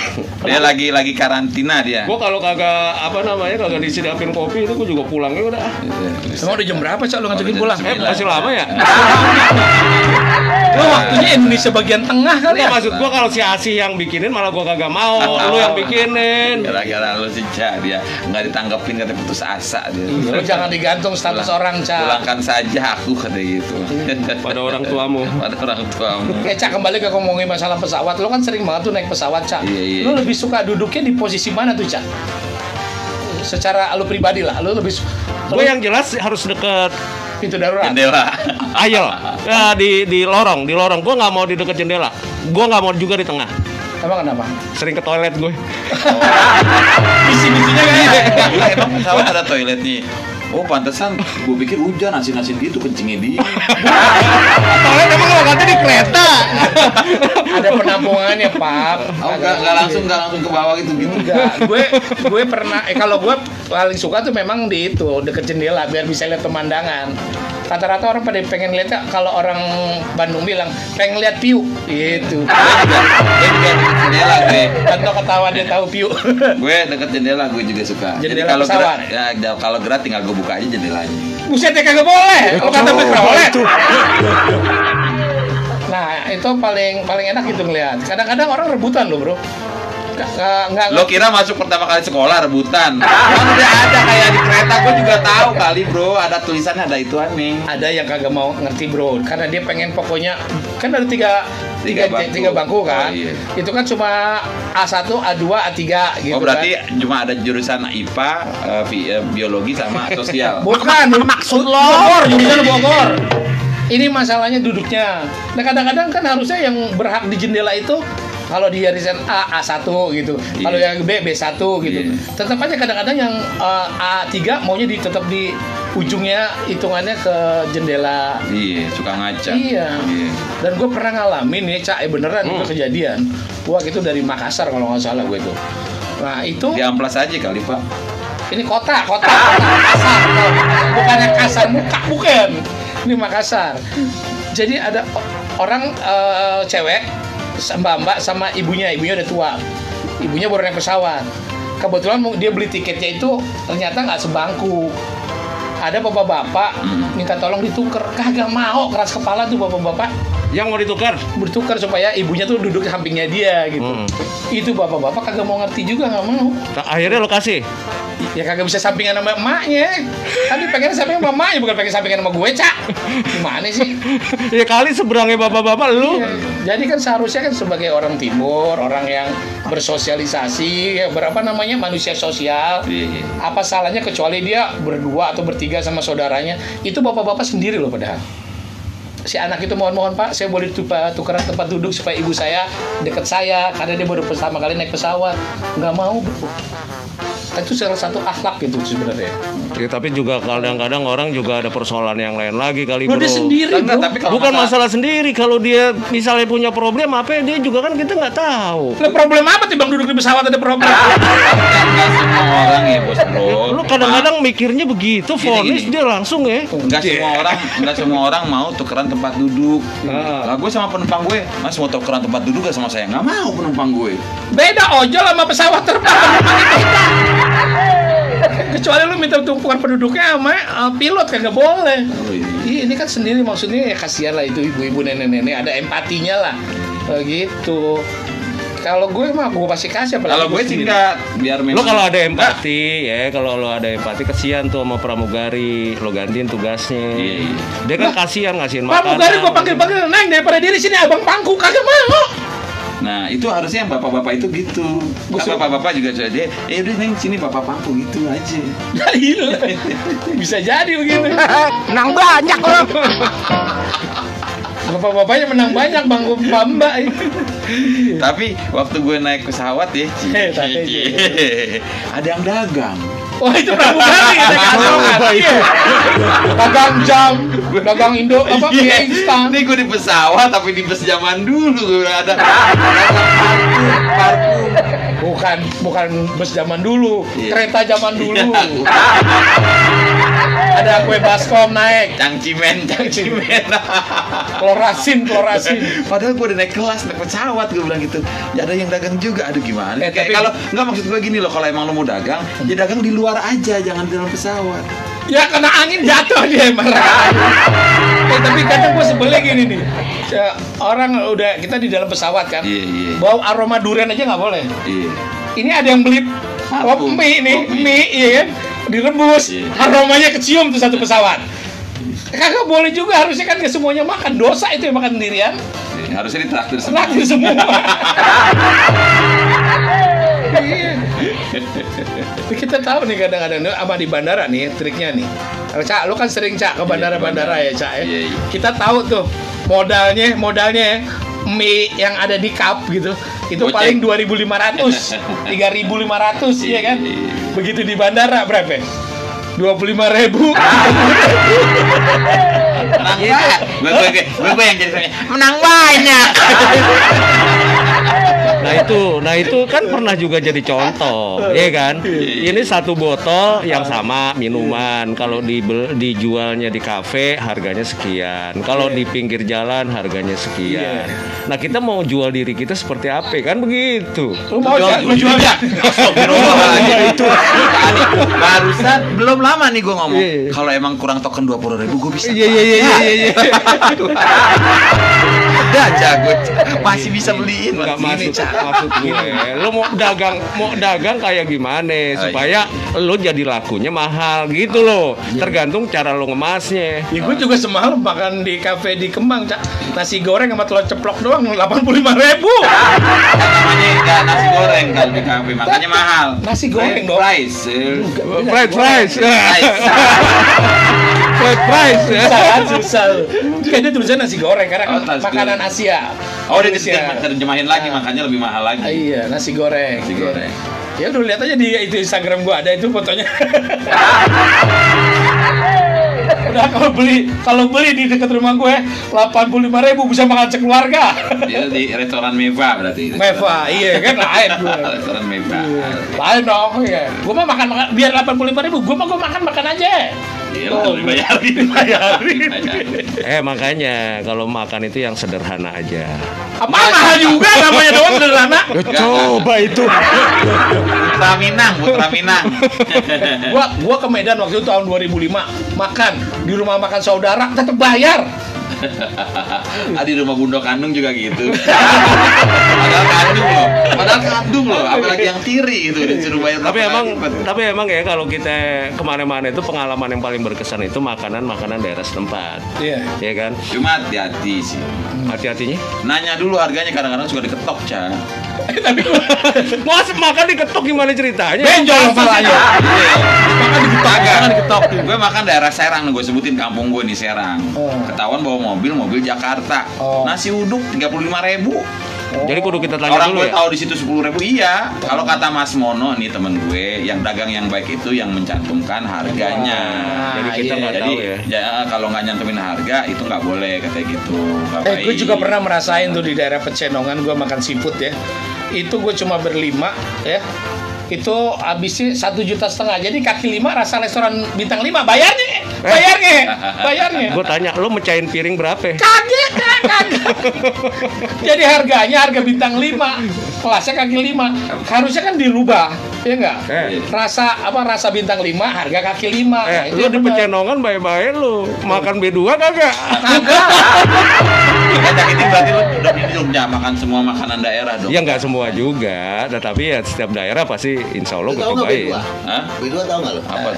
Dia lagi karantina dia. Gua kalau kagak kagak disediain kopi itu gua juga pulangnya udah. Emang udah jam berapa, Cak, lu ngajakin pulang? Masih lama ya? Lu waktunya Indonesia bagian tengah kali ya? Enggak, maksud gua kalau si Asih yang bikinin malah gua kagak mau, lu yang bikinin. Gara-gara lu sih, Cak, dia nggak ditanggepin, kata putus asa dia. Lu jangan digantung status orang, Cak. Pulangkan saja aku, kata gitu. Pada orang tuamu. Pada orang tuamu. Cak, kembali ke ngomongin masalah pesawat. Lu kan sering banget tuh naik pesawat, Cak. Iya. Lu lebih suka duduknya di posisi mana tuh, Cak? Secara lu pribadi lah, lu lebih Gue yang jelas harus deket pintu darurat. Jendela. ayel. Ya, di lorong. Gue nggak mau di deket jendela. Gue nggak mau juga di tengah. Emang kenapa? Sering ke toilet gue. Misi-misinya kayak Lah, emang pesawat ada toiletnya. Oh, pantesan gue pikir hujan asin-asin gitu kencingnya dia. Toilet emang lo kata di kereta. ada penampungannya, Pap. Oh, nggak langsung ke bawah gitu. Enggak, gue pernah kalau gue paling suka tuh memang di itu deket jendela biar bisa lihat pemandangan. Rata-rata orang pada pengen lihat, kalau orang Bandung bilang pengen lihat view gitu. Gue juga deket jendela gue. Atau ketawa dia tahu view. Gue deket jendela gue juga suka. Jadi Jendela kalau pesawat. gerak, ya kalau gerak tinggal gue buka aja jendelanya. Buset ya, kagak boleh. Kalau kata gue kagak boleh. Nah, itu paling enak gitu ngeliat. Kadang-kadang orang rebutan loh, Bro. Nggak. Lo kira masuk pertama kali sekolah rebutan? Kan udah ada kayak di kereta, gue juga tahu kali bro, ada tulisannya, ada itu aneh. Ada yang kagak mau ngerti, Bro, karena dia pengen pokoknya kan ada tiga bangku kan. Oh, iya. Itu kan cuma A1, A2, A3 gitu. Oh berarti kan. cuma ada jurusan IPA, biologi sama sosial. Bukan, maksud lo jurusan Bogor. Ini masalahnya duduknya. Nah, kadang-kadang kan harusnya yang berhak di jendela itu kalau di arisan A, A1 gitu. Iya. Kalau yang B, B1 gitu. Iya. Tetap aja kadang-kadang yang A3 maunya tetap di ujungnya hitungannya ke jendela. Iya, suka ngaca. Iya. Dan gue pernah ngalamin ya, Cak, beneran itu kejadian. Wah, itu dari Makassar kalau nggak salah gue tuh. Nah, itu Di amplas aja kali pak. ini kota kasar. Bukannya kasar muka, bukan. Ini Makassar. Jadi ada orang cewek, mbak sama ibunya udah tua. Ibunya baru naik pesawat. Kebetulan dia beli tiketnya itu ternyata nggak sebangku. Ada bapak-bapak minta tolong ditukar, kagak mau, keras kepala tuh bapak-bapak. Yang mau ditukar? Bertukar supaya ibunya tuh duduk di sampingnya dia gitu. Itu bapak-bapak kagak mau ngerti juga, nggak mau. Nah, akhirnya lo kasih. Ya kagak bisa sampingan sama emaknya. Tadi pengen sampingan sama emaknya, bukan pengen sampingan sama gue, Cak. Gimana sih? Ya kali seberangnya bapak-bapak lu. Iya. Jadi kan seharusnya kan sebagai orang timur, orang yang bersosialisasi, ya berapa namanya, manusia sosial. Iya. Apa salahnya kecuali dia berdua atau bertiga sama saudaranya. Itu bapak-bapak sendiri loh padahal. si anak itu mohon Pak, saya boleh tukeran tempat duduk supaya ibu saya dekat saya karena dia baru pertama kali naik pesawat. Nggak mau, bro. Itu salah satu akhlak gitu sebenarnya. Ya, tapi juga kadang-kadang orang juga ada persoalan yang lain lagi kali, Bro, bro. dia sendiri, bro. Tapi kalau Bukan masalah sendiri, kalau dia misalnya punya problem apa dia juga kan kita nggak tahu. Lah, problem apa timbang duduk di pesawat ada problem? Nggak semua orang ya bos bro. Lu kadang-kadang mikirnya begitu, vonis gini. dia langsung ya. Nggak semua orang mau tukeran tempat duduk. Lah gue sama penumpang gue, Mas mau tukeran tempat duduk gak sama saya? Nggak mau penumpang gue. Beda ojol sama pesawat terbang. Kecuali lu minta tumpukan penduduknya sama pilot kan nggak boleh. Iya, ini kan sendiri maksudnya ya kasihan lah itu ibu-ibu nenek-nenek ada empatinya lah gitu. Kalau gue mah gue pasti kasih. Kalau gue sih enggak, biar memang. Lo kalau ada empati ya, kalau lo ada empati kasihan tuh sama pramugari, lo gantiin tugasnya. Iya. Dia kan kasihan ngasihin makanan. Pramugari gue panggil Neng daripada diri sini abang pangku kagak mau. Nah itu harusnya yang bapak-bapak itu gitu. Kan bapak-bapak juga dia, udah Neng sini bapak pangku gitu aja. Ya iya. Bisa jadi begitu. Menang banyak lo. Bapak-bapaknya menang banyak bang Mbak. Tapi waktu gue naik pesawat ya, ada yang dagang. Wah itu pramugari itu. Dagang jam, dagang Indo apa mie instan. Ini gue di pesawat tapi di bus zaman dulu gue ada parfum. Bukan bus zaman dulu, Iya. kereta zaman dulu. Ada kue baskom naik, Cangcimen. klorasin. Padahal gue udah naik kelas, naik pesawat gue bilang gitu. Ya ada yang dagang juga, aduh gimana? Tapi Kalau nggak maksud gue gini loh, kalau emang lo mau dagang, ya dagang di luar aja, jangan di dalam pesawat. Ya kena angin jatuh dia marah. Tapi kadang gue sebelnya gini nih. Orang udah kita di dalam pesawat kan, Iya. bau aroma durian aja nggak boleh. Iya. Ini ada yang beli mie nih, mie iya kan, direbus, Iya. aromanya kecium tuh satu pesawat. Kagak boleh juga, harusnya kan ke semuanya makan, dosa itu yang makan sendirian. Harusnya ditraktir semua. Traktir semua. Iya. Kita tahu nih kadang-kadang sama di bandara nih triknya nih. Kalau Cak, lu kan sering Cak ke bandara-bandara ya Cak ya. Iya. Kita tahu tuh modalnya mie yang ada di cup gitu. Itu Goceng. paling 2.500, 3.500 ya kan. Begitu di bandara berapa? 25.000. Gue yang jadi soalnya menang banyak. Nah itu kan pernah juga jadi contoh, ya kan? Ini satu botol yang sama minuman. Kalau dijualnya di kafe harganya sekian. Kalau di pinggir jalan harganya sekian. Nah kita mau jual diri kita seperti apa? Kan begitu. Lu mau jual ya? Itu barusan belum lama nih gue ngomong. Kalau emang kurang token 20.000 gue bisa. Iya. Udah jago, masih bisa beliin. Nggak Ini, maksud gue, lo mau dagang kayak gimana supaya lo jadi lakunya mahal gitu loh. Tergantung cara lo ngemasnya. Ya gue juga semalam makan di kafe di Kemang, Cak. Nasi goreng sama telur ceplok doang 85.000. namanya nggak nasi goreng kalau di kafe, makanya mahal. Nasi goreng dong. Price. Fried rice. Fried rice ya. Susah kan, susah. Kayaknya tulisannya nasi goreng karena Oh, nasi makanan goreng. Asia. Oh, dia Asia. terjemahin lagi, makanya lebih mahal lagi. Iya, nasi goreng. Nasi goreng. Ya udah lihat aja di itu Instagram gua ada itu fotonya. Udah kalau beli di dekat rumah gue 85.000 bisa makan sekeluarga. Dia di restoran Meva berarti. Meva, iya kan lain gue. Restoran Meva. Lain dong, ya. Gue mah makan biar 85.000, gue mah makan aja. Iya, dibayarin. Makanya kalau makan itu yang sederhana aja. Apa mahal juga namanya doang sederhana. Coba itu. Putra Minang. Gua ke Medan waktu itu tahun 2005 makan di rumah makan saudara tetap bayar. Di rumah Bundo Kandung juga gitu. Padahal kandung loh, apalagi yang tiri itu disuruh bayar. Tapi emang ya kalau kita kemana-mana itu pengalaman yang paling berkesan itu makanan daerah setempat. Iya. Ya kan? Cuma hati-hati sih. Hati-hatinya. Nanya dulu harganya, kadang-kadang suka diketok, Ca. Tapi Mas makan diketok gimana ceritanya? benjol kepalanya. Makan diketok. Gue makan daerah Serang, gue sebutin kampung gue nih Serang. Ketahuan bawa mobil Jakarta. Nasi uduk 35.000. Jadi kudu kita tanya Orang dulu gue ya. tahu di situ 10.000. Iya. Kalau kata Mas Mono nih temen gue, yang dagang yang baik itu yang mencantumkan harganya. Jadi kita nggak Jadi tahu ya. ya kalau nggak nyantumin harga itu nggak boleh katanya gitu. Nggak Gue baik. juga pernah merasain tuh di daerah Pecenongan gue makan seafood ya. Itu gue cuma berlima ya. Itu habisnya 1,5 juta. Jadi kaki 5 rasa restoran bintang 5 bayarnya. Gue tanya, lo mecahin piring berapa? Kagak. Jadi harga bintang 5, kelasnya kaki 5. Harusnya kan dirubah, ya enggak? Rasa bintang 5, harga kaki 5. Lu di Pecenongan baik-baik lu. Makan B2 kagak? Itu berarti lu udah di Jogja makan semua makanan daerah dong. Ya nggak semua juga, tetapi ya setiap daerah pasti insya Allah Lu tahu nggak baik. B2? Hah? B2 tahu nggak lo? Apa?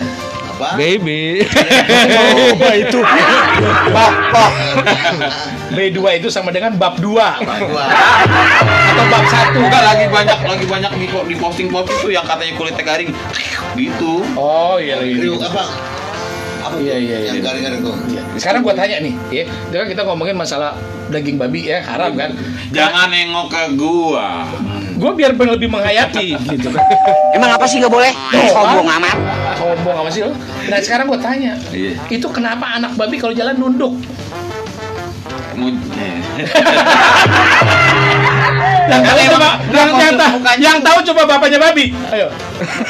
Apa? Baby. Coba itu. B2 itu sama dengan bab 2 atau bab 1. Enggak, lagi banyak di posting tuh yang katanya kulitnya garing gitu. Oh iya. Kriuk apa? Apa Iya, tuh? iya, Yang iya. garing-garing tuh. Sekarang gua tanya nih, ya. Kan kita ngomongin masalah daging babi ya, haram kan? Jangan nengok ke gua. Gua biar lebih menghayati gitu kan. Emang apa sih nggak boleh? Sombong amat. Sombong apa sih lo? Nah sekarang gua tanya, Iya. itu kenapa anak babi kalau jalan nunduk? Yang tahu coba bapaknya babi. Ayo.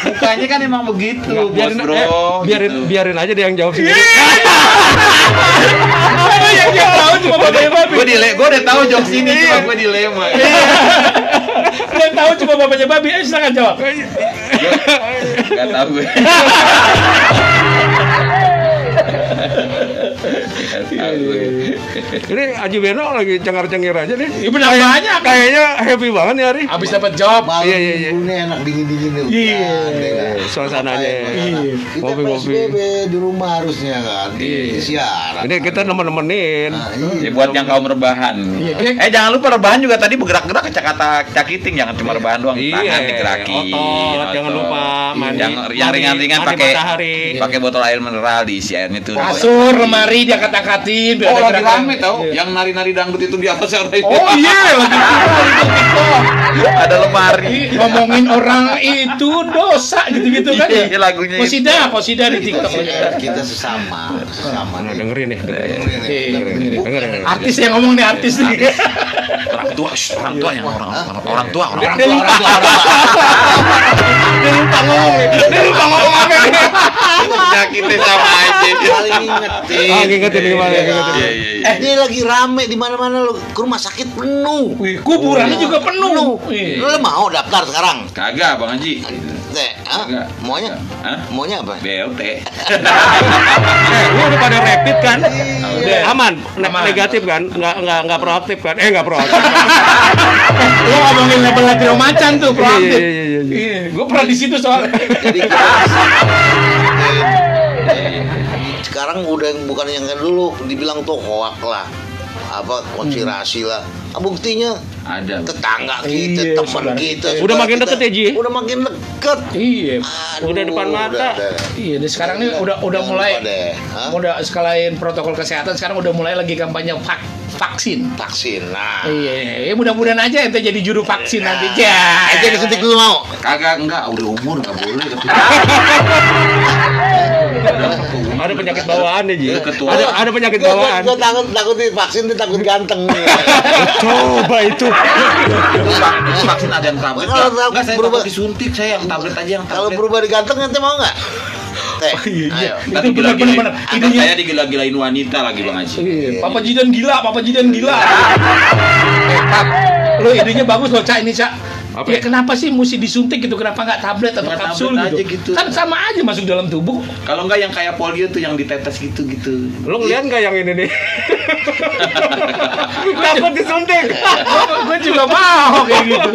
Mukanya kan emang begitu, bos bro. Biarin aja dia yang jawab sendiri. Yang tahu cuma bapaknya babi. Gue udah tahu jokes ini, cuma gue dilema. Yang tahu cuma bapaknya babi. Ayo silakan jawab. Gak tahu gue. Ini Haji Beno lagi cengar-cengir aja nih. Iya benar banyak. Kayaknya happy banget nih hari. Habis dapat job. Malam Iya. minggu nih enak dingin-dingin nih. Iya. Suasananya. Kita Kopi-kopi. PSBB di rumah harusnya kan. Di siaran. Ini kita nemenin. Nah, Ya buat yang kaum rebahan. Jangan lupa rebahan juga tadi bergerak-gerak ke kata cakiting, jangan cuma rebahan doang. Tangan digerakin. Otot, jangan lupa mandi. Yang ringan-ringan mandi pakai matahari. pakai botol air mineral diisi airnya tuh. Kasur, lemari dia angkatin. Oh, lagi rame tau, yang nari-nari dangdut itu di atas ada itu. Oh iya, lagi TikTok. Ada lemari. Ngomongin orang itu dosa gitu-gitu kan ya. Iya, lagunya itu. Posida di TikTok. kita sesama Nah, nih. dengerin nih. Dengerin. Dengerin. Artis yang ngomong nih artis nih. Orang tua yang orang tua. Dia lupa ngomong. Penyakitnya sama aja. Paling ngingetin. Ngingetin gimana? Iya, Ngingetin. kan? Ini lagi rame di mana-mana lo ke rumah sakit penuh. Wih, kuburannya juga penuh. Lo mau daftar sekarang? Kagak, Bang Haji. Hah? Maunya? Hah? Maunya apa? BLT. Lu udah pada rapid kan? Udah. Aman. Aman. Negatif kan? Nggak proaktif kan? Nggak proaktif. Lo ngomongin label Latrio Macan tuh, proaktif. Iya. Gue pernah di situ soalnya. Jadi sekarang udah bukan yang kayak dulu dibilang tuh hoak lah, apa konspirasi lah. Buktinya Ada. tetangga kita, Iya, teman saudara kita, Udah saudara makin kita, deket ya, Ji? Udah makin deket. Iya. Udah depan mata. Iya, dan sekarang ini udah Jangan mulai lupa deh, hah? udah sekalian protokol kesehatan sekarang udah mulai lagi kampanye vaksin. Vaksin. Nah, Iya, mudah-mudahan aja ente jadi juru vaksin nanti. Ya. aja disuntik dulu mau. Kagak, enggak, udah umur enggak boleh. Ada penyakit bawaan nih, Ji. Ketua. Ada penyakit bawaan. Gue takut divaksin, dia takut ganteng. Coba itu. Vaksin ada yang tablet. Kalau Enggak, saya berubah- takut disuntik, saya yang tablet aja yang Kalau tablet. berubah di ganteng nanti mau nggak? Ayo. Tadi Itu benar-benar. anak Idenya- saya digila-gilain wanita lagi, Bang Haji. Iya, Papa Jidan gila. Pap, lo idenya bagus loh, Cak, ini, Cak. Apa Ya ya? kenapa sih mesti disuntik gitu? Kenapa nggak tablet atau Nggak kapsul tablet gitu? aja gitu. Kan sama aja masuk dalam tubuh. Kalau enggak yang kayak polio tuh yang ditetes gitu-gitu. Lu ngeliat nggak yang ini nih? Takut disuntik. Gue juga mau kayak gitu.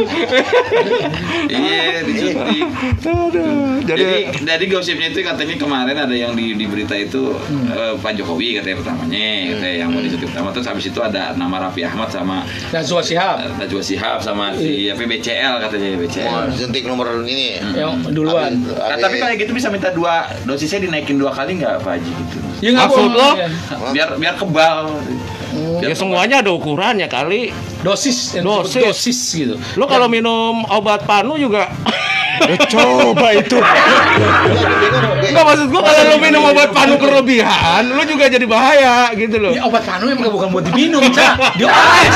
Iya, disuntik. Jadi gosipnya itu katanya kemarin ada yang di berita itu Pak Jokowi katanya pertamanya, katanya yang mau disuntik pertama, terus habis itu ada nama Raffi Ahmad sama Najwa Shihab Najwa Shihab sama si BCL katanya Mau BCL. suntik nomor ini. yang duluan. Nah, tapi kalau gitu bisa minta dosisnya dinaikin 2 kali nggak Pak Haji gitu? Ya nggak Maksud boleh. lo? Biar kebal. Ya semuanya ada ukurannya kali. Dosis, yang disebut dosis gitu. Lo kalau minum obat panu juga coba itu. Enggak, maksud gua kalau lo minum obat panu berlebihan, lo juga jadi bahaya gitu loh. Ya, obat panu emang bukan buat diminum, Cak. Dioles.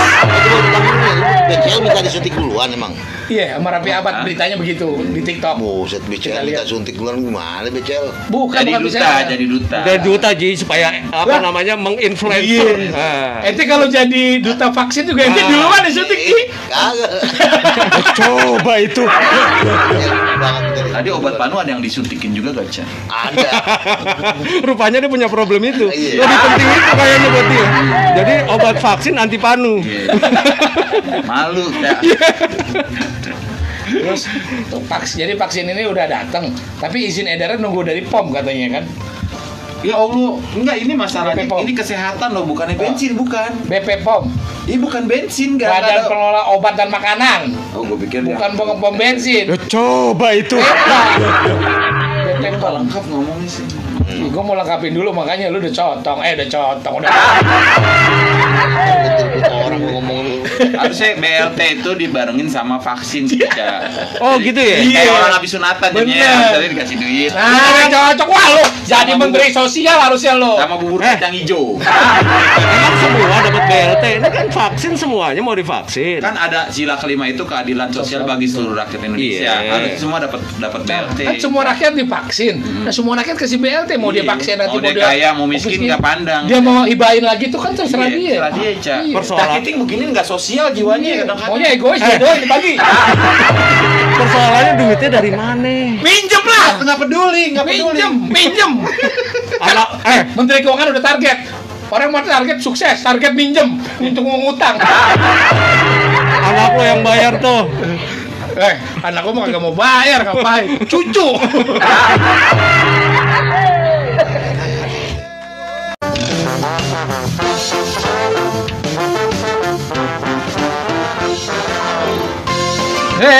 BCL minta disuntik duluan emang. Iya, sama Raffi Ahmad beritanya begitu di TikTok. Buset, BCL minta suntik duluan gimana BCL? Bukan Jadi bisa. duta. Dan duta Ji supaya apa namanya menginfluencer. Ente kalau jadi duta vaksin juga ente duluan disuntik, Ji. Kagak. Coba itu. Tadi obat panu ada yang disuntikin juga gak, Cak? Ada. Rupanya dia punya problem itu. Iya. Lebih penting itu kayaknya buat dia. Jadi obat vaksin anti panu. Malu, Cak. Terus jadi vaksin ini udah datang, tapi izin edarnya nunggu dari POM katanya kan. Ya Allah, enggak ini masalahnya. BP POM. Ini kesehatan loh, bukannya bensin, bukan. BP POM, Ini bukan bensin, enggak Badan ada. Pengelola Obat dan Makanan, Oh, gue pikir bukan pom bensin. Coba itu. BP POM. lengkap ngomongnya sih. Gue mau lengkapin dulu, makanya lu udah cotong, udah. Orang ngomong lu. Harusnya BLT itu dibarengin sama vaksin, Cak. Oh, gitu ya? Kayak orang habis sunatan jadinya, Bener. misalnya dikasih duit. Nah, cocok. Wah, lu jadi menteri sosial harusnya lu. Sama bubur kacang hijau. Emang semua dapat BLT. Ini kan vaksin semuanya mau divaksin. Kan ada sila kelima itu keadilan sosial bagi seluruh rakyat Indonesia. Iya. Harus semua dapat BLT. Kan semua rakyat divaksin. Nah, semua rakyat kasih BLT, mau dia Iya. vaksin nanti Mau dia kaya, mau miskin, nggak pandang. Dia mau hibahin lagi tuh kan terserah Iya, dia. terserah dia, Cak. Iya. Persoalan- Cak Kiting begini nggak sosial jiwanya kadang-kadang. Maunya egois dia doang dibagi. Persoalannya duitnya dari mana? Minjem lah. Nggak peduli, nggak peduli. Minjem. Anak Menteri Keuangan udah target. Orang mau target sukses, target minjem untuk mengutang. anak lo yang bayar tuh. Anak gua mah kagak mau bayar, ngapain? Cucu.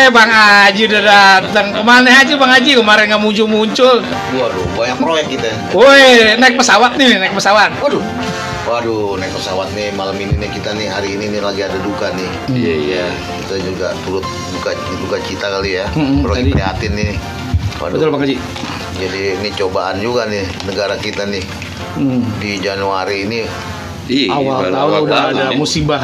Bang Haji udah datang. Kemana aja Bang Haji? Kemarin nggak muncul-muncul. Waduh, banyak proyek kita. Woi, naik pesawat nih, naik pesawat. Waduh, naik pesawat nih malam ini nih kita nih hari ini nih lagi ada duka nih. Iya. Kita juga turut duka cita kali ya. Lagi tadi. prihatin nih. Waduh. Betul Bang Haji. Jadi ini cobaan juga nih negara kita nih. Di Januari ini Awal tahun udah ada musibah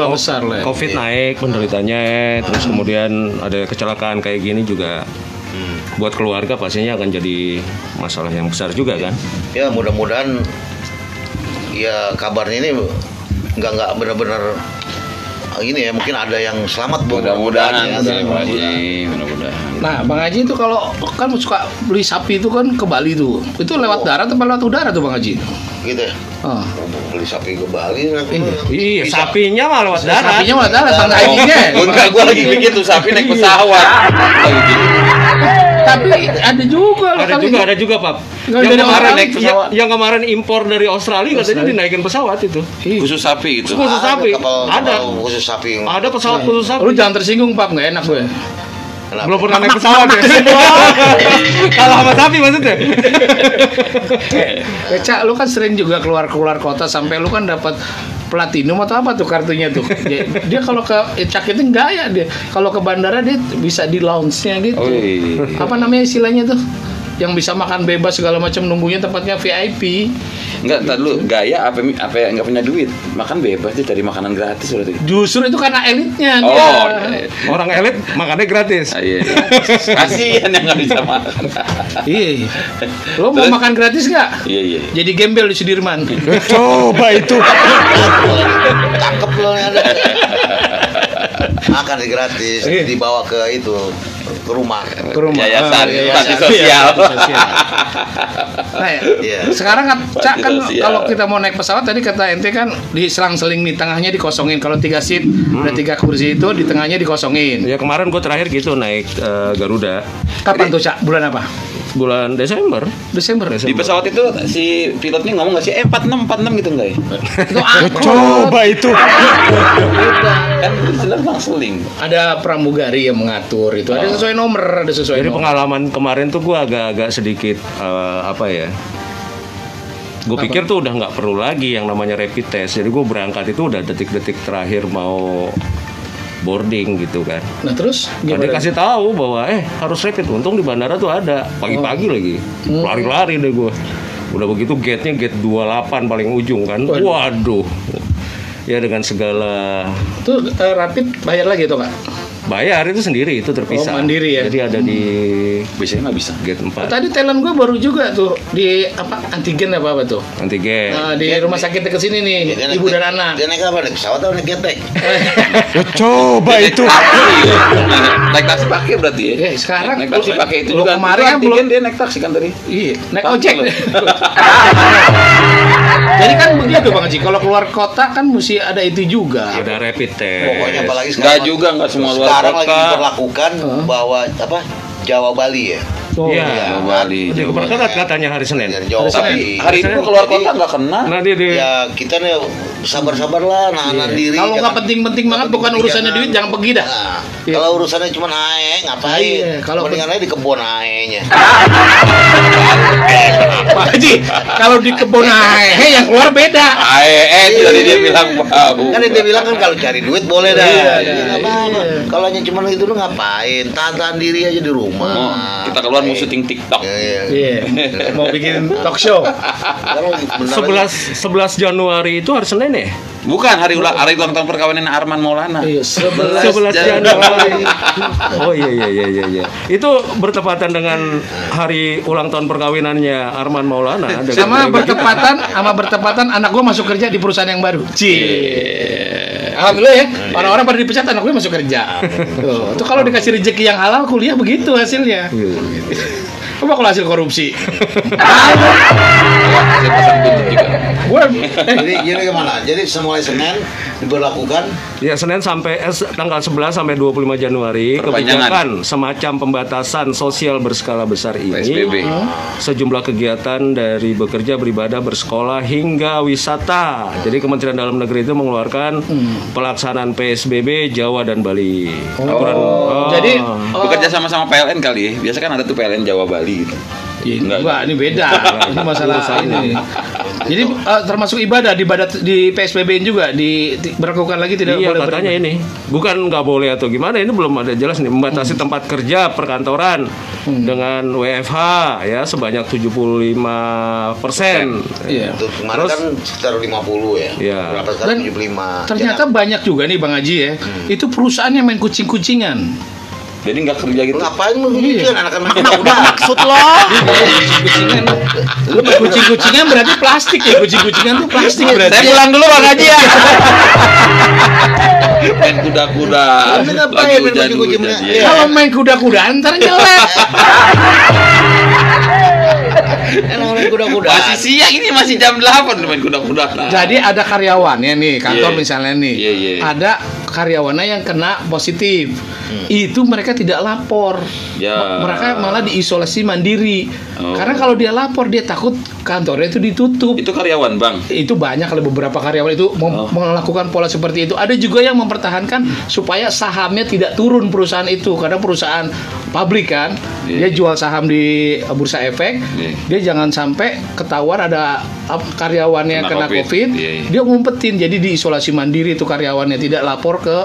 besar lah. COVID naik penderitanya, terus kemudian ada kecelakaan kayak gini juga. Buat keluarga pastinya akan jadi masalah yang besar juga kan. ya mudah-mudahan ya kabarnya ini nggak benar-benar ini ya, mungkin ada yang selamat Bu. Mudah-mudahan ya, sih, Pak mudah-mudahan. Haji, mudah-mudahan. Nah, Bang Haji itu kalau kan suka beli sapi itu kan ke Bali tuh. Itu lewat darat atau lewat udara tuh Bang Haji? Gitu ya. Oh. Beli sapi ke Bali Iya, sapinya mah lewat darat. Sapinya lewat darat Bang Hajinya. Enggak, gua lagi mikir tuh sapi naik pesawat. Tapi ada juga loh kali. Ada juga, Pak. Nggak Yang dari kemarin orang. naik pesawat, yang kemarin impor dari Australia katanya dinaikin pesawat itu. Khusus sapi itu. Khusus sapi. Kapal Ada. khusus sapi. Ada pesawat khusus sapi. Lu jangan tersinggung, Pak, nggak enak gue. Belum pernah naik pesawat ya. Kalau sama sapi maksudnya. Cak, lu kan sering juga keluar kota sampai lu kan dapat platinum atau apa tuh kartunya tuh. Dia kalau ke Cak itu enggak ya dia. Kalau ke bandara dia bisa di lounge-nya gitu. Apa namanya istilahnya tuh? Yang bisa makan bebas segala macam, nunggunya tempatnya VIP. Enggak, entar dulu gaya apa enggak punya duit. Makan bebas dia cari makanan gratis berarti. Justru itu karena elitnya dia. Oh, Orang elit makannya gratis. iya. Kasihan yang nggak bisa makan. Iya. Lo mau Terus? makan gratis nggak? Iya. Jadi gembel di Sudirman. Coba itu. Tangkep loh yang ada. Makan gratis, dibawa ke itu ke rumah. Ke rumah. Yayasan, Oh, panti sosial. Nah, Iya. sekarang kan Cak kan Sosial. kalau kita mau naik pesawat tadi kata ente kan diselang-seling nih, tengahnya dikosongin. Kalau 3 seat ada 3 kursi itu di tengahnya dikosongin. Ya kemarin gue terakhir gitu naik Garuda Kapan tuh Cak? Bulan apa? bulan Desember. Desember. Di pesawat itu si pilotnya ngomong nggak sih 46 gitu enggak ya? Itu angkot. Coba itu. Kan selang-seling. Ada pramugari yang mengatur itu. Ada sesuai nomor, ada sesuai Jadi nomor. pengalaman kemarin tuh gue agak-agak sedikit apa ya, Gue pikir tuh udah nggak perlu lagi yang namanya rapid test. Jadi gue berangkat itu udah detik-detik terakhir mau boarding gitu kan. Nah terus Dia kasih tahu bahwa harus rapid. Untung di bandara tuh ada pagi-pagi lagi. Lari-lari deh gue. Udah begitu gate-nya gate 28 paling ujung kan. Waduh. Ya dengan segala Itu rapid bayar lagi tuh Kak? bayar itu sendiri, itu terpisah. Oh, mandiri ya. Jadi ada di biasanya nggak bisa gate 4. Tadi talent gue baru juga tuh di apa antigen apa tuh? Antigen. Nah, di rumah sakit dekat sini nih, ibu dan anak. Dia naik apa? Naik pesawat atau naik getek? Coba itu. Naik taksi pakai berarti ya? Sekarang naik taksi pakai itu lu juga. kemarin Itu kan antigen dia naik taksi kan tadi. Iya, naik Taksi ojek. loh. Jadi kan begitu Bang Haji, kalau keluar kota kan mesti ada itu juga. Ada rapid test. Pokoknya apalagi Nggak juga, nggak semua luar sekarang lagi kota. diberlakukan bahwa apa Jawa Bali ya. Iya. Jawa Bali. Jadi keberangkatan katanya hari Senin. Jawa Tapi Bali. hari itu keluar kota nggak kena. Nah dia Ya kita nih sabar-sabar lah, nahan diri. Kalau nggak jangan- penting-penting banget, bukan urusannya duit, jangan pergi dah. Nah, Iya. kalau urusannya cuma ae, ngapain? Iya, kalau Mendingan aja di kebun aenya. Pak Haji, kalau di kebun ahe yang keluar beda. Tadi dia bilang bau. Kan dia bilang kan kalau cari duit boleh dah. Iya, Iya, nggak apa-apa. Kalau hanya cuma itu lu ngapain? Tahan diri aja di rumah. Oh, kita keluar mau syuting TikTok. Iya. Iya, mau bikin talk show. Kalau benar 11 Januari itu hari Senin ya? Bukan hari ulang tahun perkawinan Arman Maulana. Iya, 11 Januari. Oh iya. Itu bertepatan dengan hari ulang tahun perkawinannya Arman Maulana. Sama bertepatan anak gue masuk kerja di perusahaan yang baru. Cie. Alhamdulillah ya. Orang-orang pada dipecat, anak gue masuk kerja. Tuh, itu kalau dikasih rezeki yang halal, kuliah begitu hasilnya. Coba kalau hasil korupsi. Saya pasang tutup juga. Gue Jadi gini gimana? Jadi semulai Senin diberlakukan Ya Senin sampai tanggal 11 sampai 25 Januari Perpanjangan. kebijakan semacam pembatasan sosial berskala besar ini. PSBB. Sejumlah kegiatan dari bekerja, beribadah, bersekolah hingga wisata. Jadi Kementerian Dalam Negeri itu mengeluarkan pelaksanaan PSBB Jawa dan Bali. jadi Bekerja sama-sama PLN kali ya. Biasa kan ada tuh PLN Jawa Bali gitu. enggak, ini beda. Ini masalah ini. Jadi termasuk ibadah di PSBB juga diberlakukan lagi tidak Iya boleh katanya beribadah. ini bukan nggak boleh atau gimana, ini belum ada jelas nih. Membatasi tempat kerja perkantoran dengan WFH ya sebanyak 75%. Iya. Untuk kemarin Terus- kan sekitar 50 ya. Iya. Berapa sekarang Dan 75. Ternyata banyak juga nih Bang Haji ya. Itu perusahaannya main kucing-kucingan. Jadi nggak kerja gitu. Ngapain lu gitu anak-anak Udah maksud lo. Kucingan. Lu main kucing-kucingan berarti plastik ya. Kucing-kucingan tuh plastik berarti. Saya pulang dulu Bang Haji ya. Main kuda-kuda. Tapi ngapain Lagi main hujan-hujan, kucing-kucingan? ya. Kalau main kuda-kudaan ntar jelek. Enak main kuda-kuda. Masih siang ini, masih jam 8 main kuda-kuda. Jadi ada karyawannya nih, kantor Iya. misalnya nih. Iya, iya. Ada karyawannya yang kena positif. Itu mereka tidak lapor. Ya. Mereka malah diisolasi mandiri. Oh. Karena kalau dia lapor dia takut kantornya itu ditutup. Itu karyawan, Bang. Itu banyak kalau beberapa karyawan itu melakukan pola seperti itu. Ada juga yang mempertahankan supaya sahamnya tidak turun perusahaan itu, karena perusahaan publik kan, dia jual saham di bursa efek. Dia jangan sampai ketahuan ada karyawannya Kena kena COVID. COVID, Iya, iya. dia ngumpetin, jadi diisolasi mandiri itu karyawannya, tidak lapor ke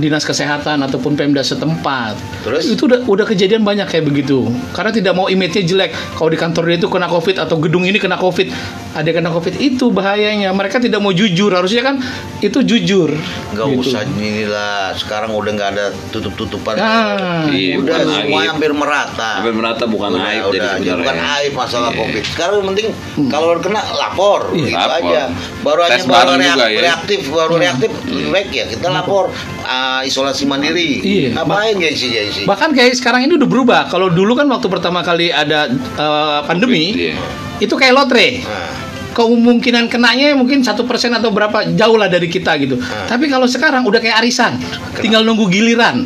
dinas kesehatan ataupun Pemda setempat. Terus? Itu udah kejadian banyak kayak begitu. Karena tidak mau image-nya jelek. Kalau di kantor dia itu kena COVID atau gedung ini kena COVID, ada yang kena COVID, itu bahayanya. Mereka tidak mau jujur. Harusnya kan itu jujur. Nggak Gitu. usah inilah. Sekarang udah nggak ada tutup-tutupan. Nah, Iya, Udah bukan semuanya aib. hampir merata. Hampir merata, bukan aib jadi Udah, sebenarnya. bukan aib masalah Iya. COVID. Sekarang yang penting kalau kena lapor, gitu Lapor. aja. Baru Tes aja bareng juga ya. reaktif, lebih baik ya kita lapor isolasi mandiri. Iya. Ngapain gengsi? bahkan kayak sekarang ini udah berubah. Kalau dulu kan waktu pertama kali ada pandemi, Iya. itu kayak lotre. Nah, Kemungkinan kenanya mungkin 1% atau berapa, jauh lah dari kita gitu. Tapi kalau sekarang udah kayak arisan, tinggal nunggu giliran.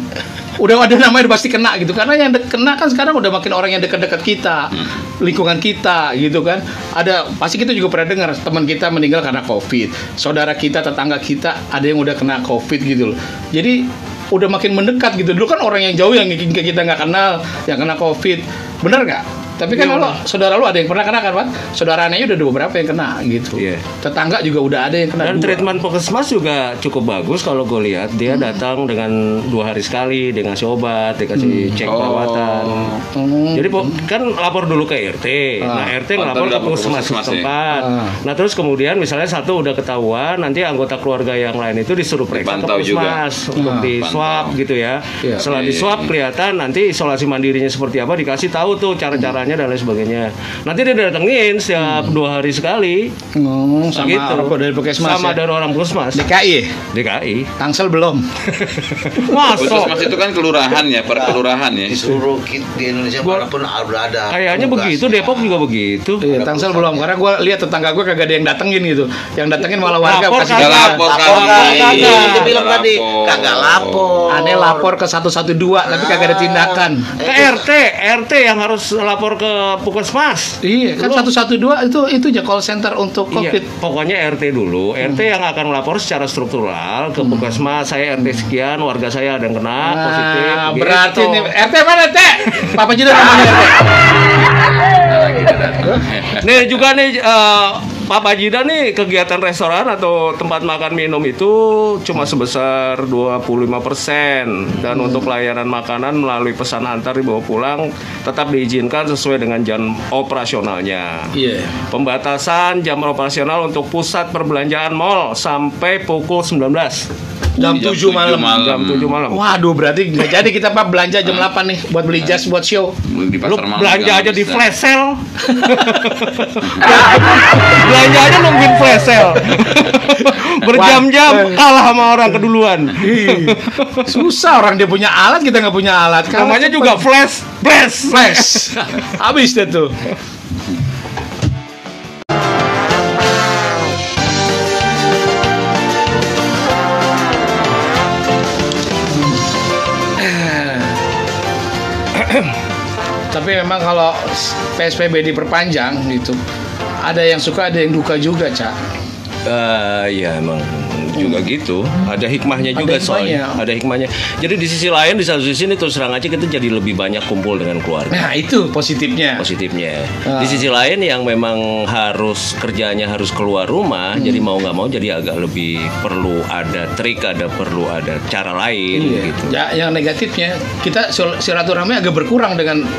Udah ada namanya udah pasti kena gitu. Karena yang kena kan sekarang udah makin orang yang dekat-dekat kita, lingkungan kita gitu kan. Ada pasti kita juga pernah dengar teman kita meninggal karena COVID. Saudara kita, tetangga kita ada yang udah kena COVID gitu loh. Jadi udah makin mendekat gitu. Dulu kan orang yang jauh yang kita nggak kenal yang kena COVID. Bener nggak? Tapi kan lo saudara lu ada yang pernah kena kan, Pak? Saudara anehnya udah beberapa yang kena gitu. Iya. Tetangga juga udah ada yang kena. Dan 2. treatment puskesmas juga cukup bagus kalau gue lihat. Dia datang dengan 2 hari sekali, dia ngasih obat, dikasih cek perawatan. Jadi kan lapor dulu ke RT. Nah RT ngelapor ke puskesmas setempat. Nah terus kemudian misalnya satu udah ketahuan, nanti anggota keluarga yang lain itu disuruh periksa ke Dipantau juga. puskesmas untuk di swab gitu ya. Setelah di swab kelihatan nanti isolasi mandirinya seperti apa, dikasih tahu tuh cara-caranya dan lain sebagainya. Nanti dia datengin setiap 2 hari sekali. Sama Gitu. rokok dari puskesmas. Sama ya? dari orang puskesmas. DKI. DKI. Tangsel belum. Masuk. Puskesmas itu kan kelurahan ya, per kelurahan ya. Di seluruh di Indonesia manapun ada. Kayaknya begitu, Depok juga begitu. Iya, Tangsel belum. Karena gue lihat tetangga gue kagak ada yang datengin gitu. Yang datengin malah warga Lapor kasih kagak. jalan. Lapor Kagak. Itu bilang Lapor. tadi kagak lapor. Aneh lapor ke 112 tapi kagak ada tindakan. Ke RT yang harus lapor ke puskesmas. Iya, kan 112 itu aja call center untuk Iya, COVID. pokoknya RT dulu. RT yang akan melapor secara struktural ke puskesmas. Saya RT sekian, warga saya ada yang kena positif. Nah, gitu. berarti nih RT mana, Teh? Papa Jidan namanya RT. Nih juga nih Pak Bajidan nih kegiatan restoran atau tempat makan minum itu cuma sebesar 25% dan untuk layanan makanan melalui pesan antar dibawa pulang tetap diizinkan sesuai dengan jam operasionalnya. Iya. Pembatasan jam operasional untuk pusat perbelanjaan mal sampai pukul 19. Jam 7 malam. Jam 7 malam. Waduh, berarti nggak jadi kita Pak belanja jam 8 nih buat beli jas buat show. Di Lu pasar malam belanja juga aja di bisa. flash sale. Belanja aja nungguin flash sale. Berjam-jam kalah sama orang keduluan. Susah orang dia punya alat, kita nggak punya alat. Namanya juga flash. flash. Habis deh tuh. Tapi memang kalau PSBB diperpanjang gitu, ada yang suka, ada yang duka juga, Cak. Ya emang juga gitu. Ada hikmahnya juga soalnya. hikmahnya. Ada hikmahnya. Jadi di sisi lain, di satu sisi ini terus terang aja kita jadi lebih banyak kumpul dengan keluarga. Nah, itu positifnya. Positifnya. Di sisi lain yang memang harus kerjanya harus keluar rumah, jadi mau nggak mau jadi agak lebih perlu ada trik, perlu ada cara lain Iya. gitu. Ya, yang negatifnya kita silaturahmi agak berkurang dengan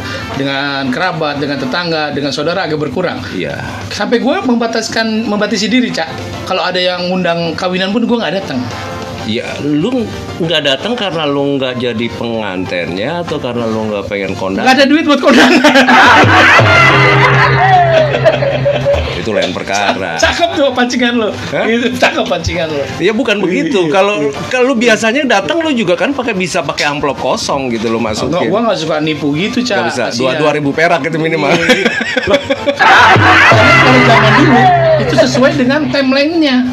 kerabat, dengan tetangga, dengan saudara agak berkurang. Iya. Sampai gue membatasi diri, Cak. Kalau ada yang ngundang kawinan pun gue nggak datang. Ya, lu nggak datang karena lu nggak jadi pengantennya atau karena lu nggak pengen kondangan? Nggak ada duit buat kondangan. Itu lain perkara. Cakep tuh pancingan lo. Itu cakep pancingan lo. Ya bukan begitu. Kalau biasanya datang lu juga kan bisa pakai amplop kosong gitu lo Enggak, masukin. gue nggak suka nipu gitu, Cak. Nggak bisa. Kasihan. 2.000 perak itu minimal. Kalau zaman dulu itu sesuai dengan timeline-nya.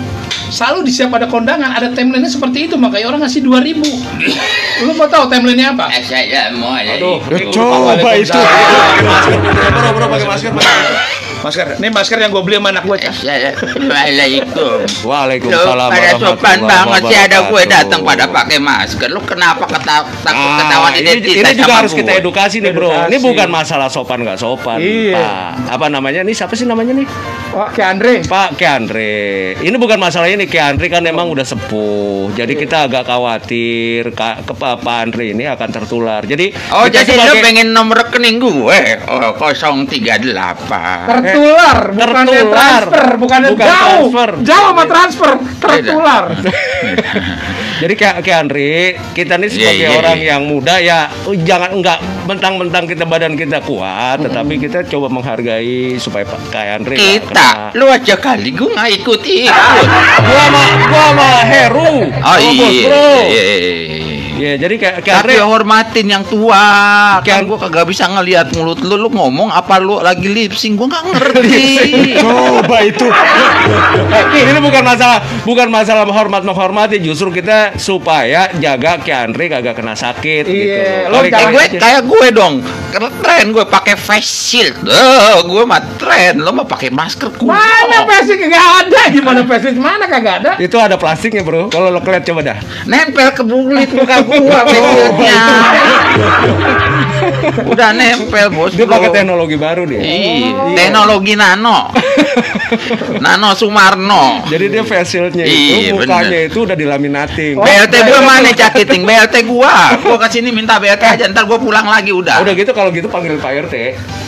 Selalu di setiap ada kondangan ada timeline-nya seperti itu, makanya orang ngasih 2.000. Lu mau tahu timeline-nya apa? Aduh, Coba itu. Bro, pakai masker. Masker. Ini masker yang gue beli sama anak gue, Cak. Waalaikumsalam. Waalaikumsalam. Pada sopan warahmatullahi banget sih ada gue wabarakatuh. datang pada pakai masker. Lu kenapa takut ketahuan ini identitas juga sama harus kita gue? edukasi nih bro. Edukasi. Ini bukan masalah sopan nggak sopan. Iya. Pak, apa namanya? Ini siapa sih namanya nih? Oh, Ki Andre. Pak Keandre. Ini bukan masalah ini. Keandre kan emang udah sepuh. Jadi kita agak khawatir ke Pak Andre ini akan tertular. Jadi Oh kita jadi lu sebagai- pengen nomor rekening gue? Oh 038. Tertular, bukannya Tertular. transfer, bukannya Bukan jauh. transfer. Jauh sama transfer, tertular. Jadi kayak Andre, kita nih sebagai Iya. orang yang muda ya jangan enggak mentang-mentang kita badan kita kuat, tetapi kita coba menghargai supaya Pak Andre nggak Kita, kena. lu aja kali gue nggak ikut. Gua sama Heru. Oh sama Bos iya. Bro. Iya. Iya, jadi kayak Tapi Andre hormatin yang tua. Kan Kan- gue kagak bisa ngelihat mulut lu ngomong apa lu lagi lip sync. Gue nggak ngerti. coba itu. Ini bukan masalah menghormati, justru kita supaya jaga Andre kagak kena sakit Iya, gitu. lo Kali-kali Kayak aja. gue dong. Karena tren gue pakai face shield. Gue mah tren. Lo mah pakai masker kuno. Mana plastik kagak ada? Gimana plastik mana kagak ada? Itu ada plastiknya, Bro. Kalau lo kelihatan coba dah. Nempel ke kulit muka gue. gua facialnya. Udah nempel bos. Dia pakai teknologi baru dia. Iya, teknologi nano. Nano Sumarno. Jadi dia facialnya Iya, itu mukanya bener. itu udah dilaminating. BLT gua mana cakiting? BLT gua kesini minta BLT aja, ntar gua pulang lagi udah. Udah gitu kalau gitu panggil Pak RT.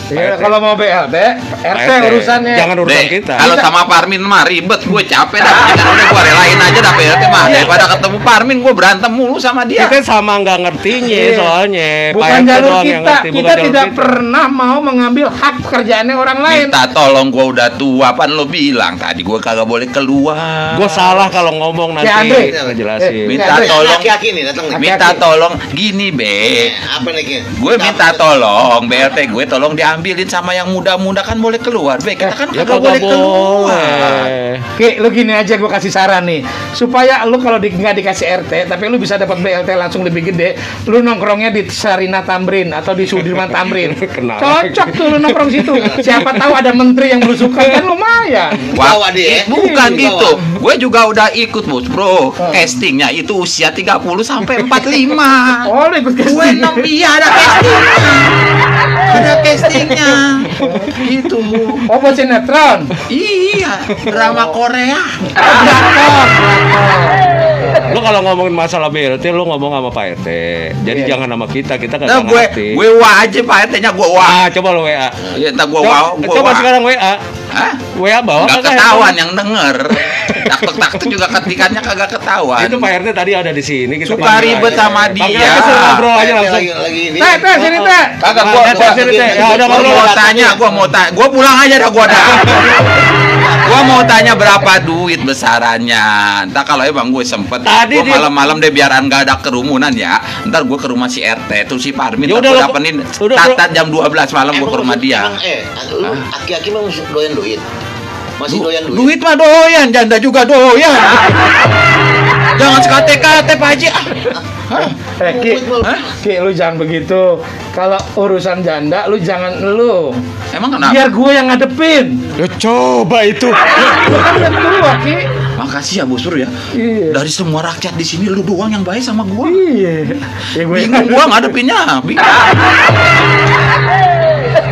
Iya, kalau mau BLT, RT RT. urusannya. Jangan urusan Dek, kita. kalau sama Parmin mah ribet, gue capek dah. Kan udah gue relain aja dah BLT mah. Daripada ketemu Parmin, gue berantem mulu sama dia. Kita sama nggak ngertinya Iya. soalnya. Pak Bukan RT jalur doang yang kita, ngerti, bukan kita jalur tidak kita. pernah mau mengambil hak pekerjaannya orang lain. Minta tolong, gue udah tua. Pan lo bilang tadi gue kagak boleh keluar. Gue salah kalau ngomong Si Andre. nanti ngejelasin. Minta Andre, tolong. Aki-aki nih datang nih. Minta tolong gini be. Apa nih Ki? Gue minta tolong BLT gue tolong diambilin sama yang muda-muda kan boleh keluar be. Kita kan Ya kagak boleh keluar. boleh. Ki, lu gini aja gue kasih saran nih, supaya lu kalau nggak dikasih RT, tapi lu bisa dapat BLT langsung lebih gede, lu nongkrongnya di Sarina Tamrin atau di Sudirman Tamrin. Kenapa? Cocok tuh lu nongkrong situ. Siapa tahu ada menteri yang belusukan kan lumayan. Bawa dia. Bukan Bawa. gitu. Gue juga udah ikut bos bro. Castingnya itu usia 30 sampai 45. Oh, lu ikut Gue casting. iya ada castingnya. Ada castingnya. Gitu. Oh, buat sinetron. Iya, drama Korea. Drakor. Lu kalau ngomongin masalah BLT lu ngomong sama Pak RT. Jadi Iya. jangan sama kita Nah, kagak gue ngerti. wajib Pak RT-nya gue Ah, coba lu WA. Ya, entar gue Coba sekarang WA. Hah? WA bawa Nggak kagak ketahuan yang denger. Takut-takut juga ketikannya kagak ketahuan. Itu Pak RT tadi ada di sini kita Suka panggil ribet aja. sama Panggil dia. aja, suruh ngobrol aja langsung. Lagi ini. Teh, sini teh. Kagak Teh, sini, teh. Ya, udah Gua ngobrol. mau tanya, gua pulang aja dah gua dah. Gua mau tanya berapa duit besarannya. Ntar kalau emang gue sempet, Tadi gua dia- malam-malam deh biar nggak ada kerumunan ya. Ntar gua ke rumah si RT, tuh si Parmin. Ya Ntar udah, gua lo- dapetin udah, tatat jam 12 malam gua ke rumah dia. Lu aki-aki memang doyan duit. Masih doyan duit. Duit mah doyan, janda juga doyan. Jangan sekate-kate Pak Haji. Ki, Hah? Ki, lu jangan begitu. Kalau urusan janda, lu jangan lu. Emang kenapa? Biar gue yang ngadepin. Ya coba itu. Lu kan udah tua, Ki. Makasih ya Bos Bro ya. Iya. Dari semua rakyat di sini lu doang yang baik sama gua. Iya. Ya, gue Bingung gua ngadepinnya. Bingung.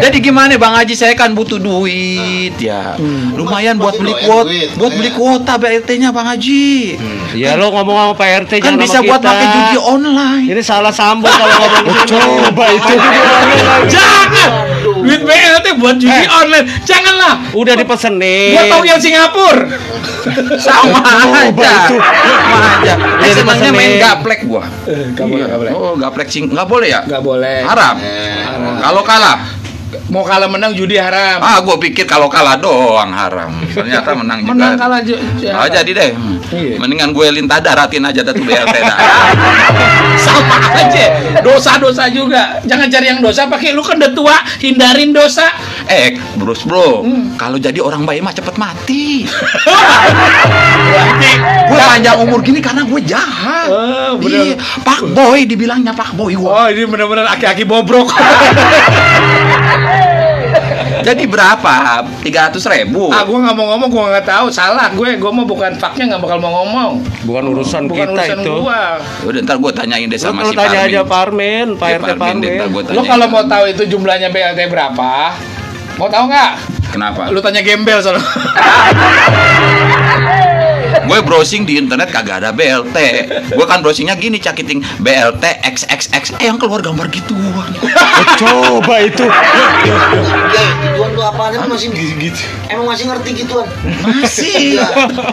Jadi gimana Bang Haji, saya kan butuh duit ya. Lumayan buat Masih beli doyan kuota, duit, buat beli kuota BLT-nya Bang Haji. Ya lo ngomong sama Pak RT Kan jangan bisa sama buat kita. pakai judi online. Ini salah sambung kalau ngomong gitu. coba itu. Jangan. Duit BLT buat judi online. Janganlah. Udah dipesenin. Gua tahu yang Singapura. Sama aja. Sama aja. Udah Senangnya dipesenin. main gaplek gua. Nggak boleh, nggak boleh. Oh, gaplek sing nggak boleh ya? Nggak boleh. Haram. Kalau kalah, Mau kalah menang judi haram. gua pikir kalau kalah doang haram. Ternyata menang juga. Menang kalah Oh, jadi deh. Iya. Mendingan gue lintah daratin aja tuh BLT dah. Sama aja. Dosa-dosa juga. Jangan cari yang dosa, pakai lu kan udah tua, hindarin dosa. Bro, kalau jadi orang baik mah cepet mati. Gue panjang umur gini karena gue jahat. Oh, bener. Iya, Pak Boy dibilangnya Pak Boy gua. Oh, ini benar-benar aki-aki bobrok. Jadi berapa? 300.000. Gue nggak mau ngomong, gue nggak tahu, salah gue mau bukan faknya, nggak bakal mau ngomong. Bukan urusan Bukan kita urusan itu. gua. Udah ntar gue tanyain deh sama Lu si tanya Parmin. aja Parmin, Pak Ya, RT Parmin deh, Parmin. ntar gua Lo tanyain. kalau mau tahu itu jumlahnya BLT berapa, mau tahu nggak? Kenapa? Lu tanya gembel soalnya. Gue browsing di internet kagak ada BLT. Gue kan browsingnya gini cakiting BLT XXX. Yang keluar gambar gituan. Coba itu. Ya, gituan tuh apaan emang masih gitu. Emang masih ngerti gituan. Masih.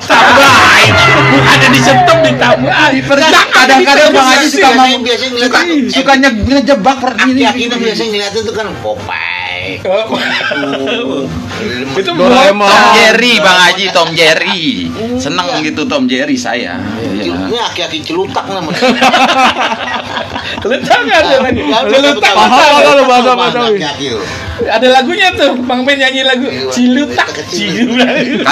Tambahin, bukannya disetop ditambahin. Kadang-kadang Bang Haji suka mau Biasanya ngeliat suka ngejebak ini. aki-aki tuh biasanya ngeliatin tuh kan Popeye. Itu Doraemon. Tom Jerry, Bang Haji, Tom Jerry. Seneng gitu Tom Jerry saya. Ini aki-aki celutak namanya. Letak nggak ada lagi? Letak. Paham kalau bahasa Betawi. Aki-aki tuh. Ada lagunya tuh, Bang Ben nyanyi lagu Cilutak. Cilutak.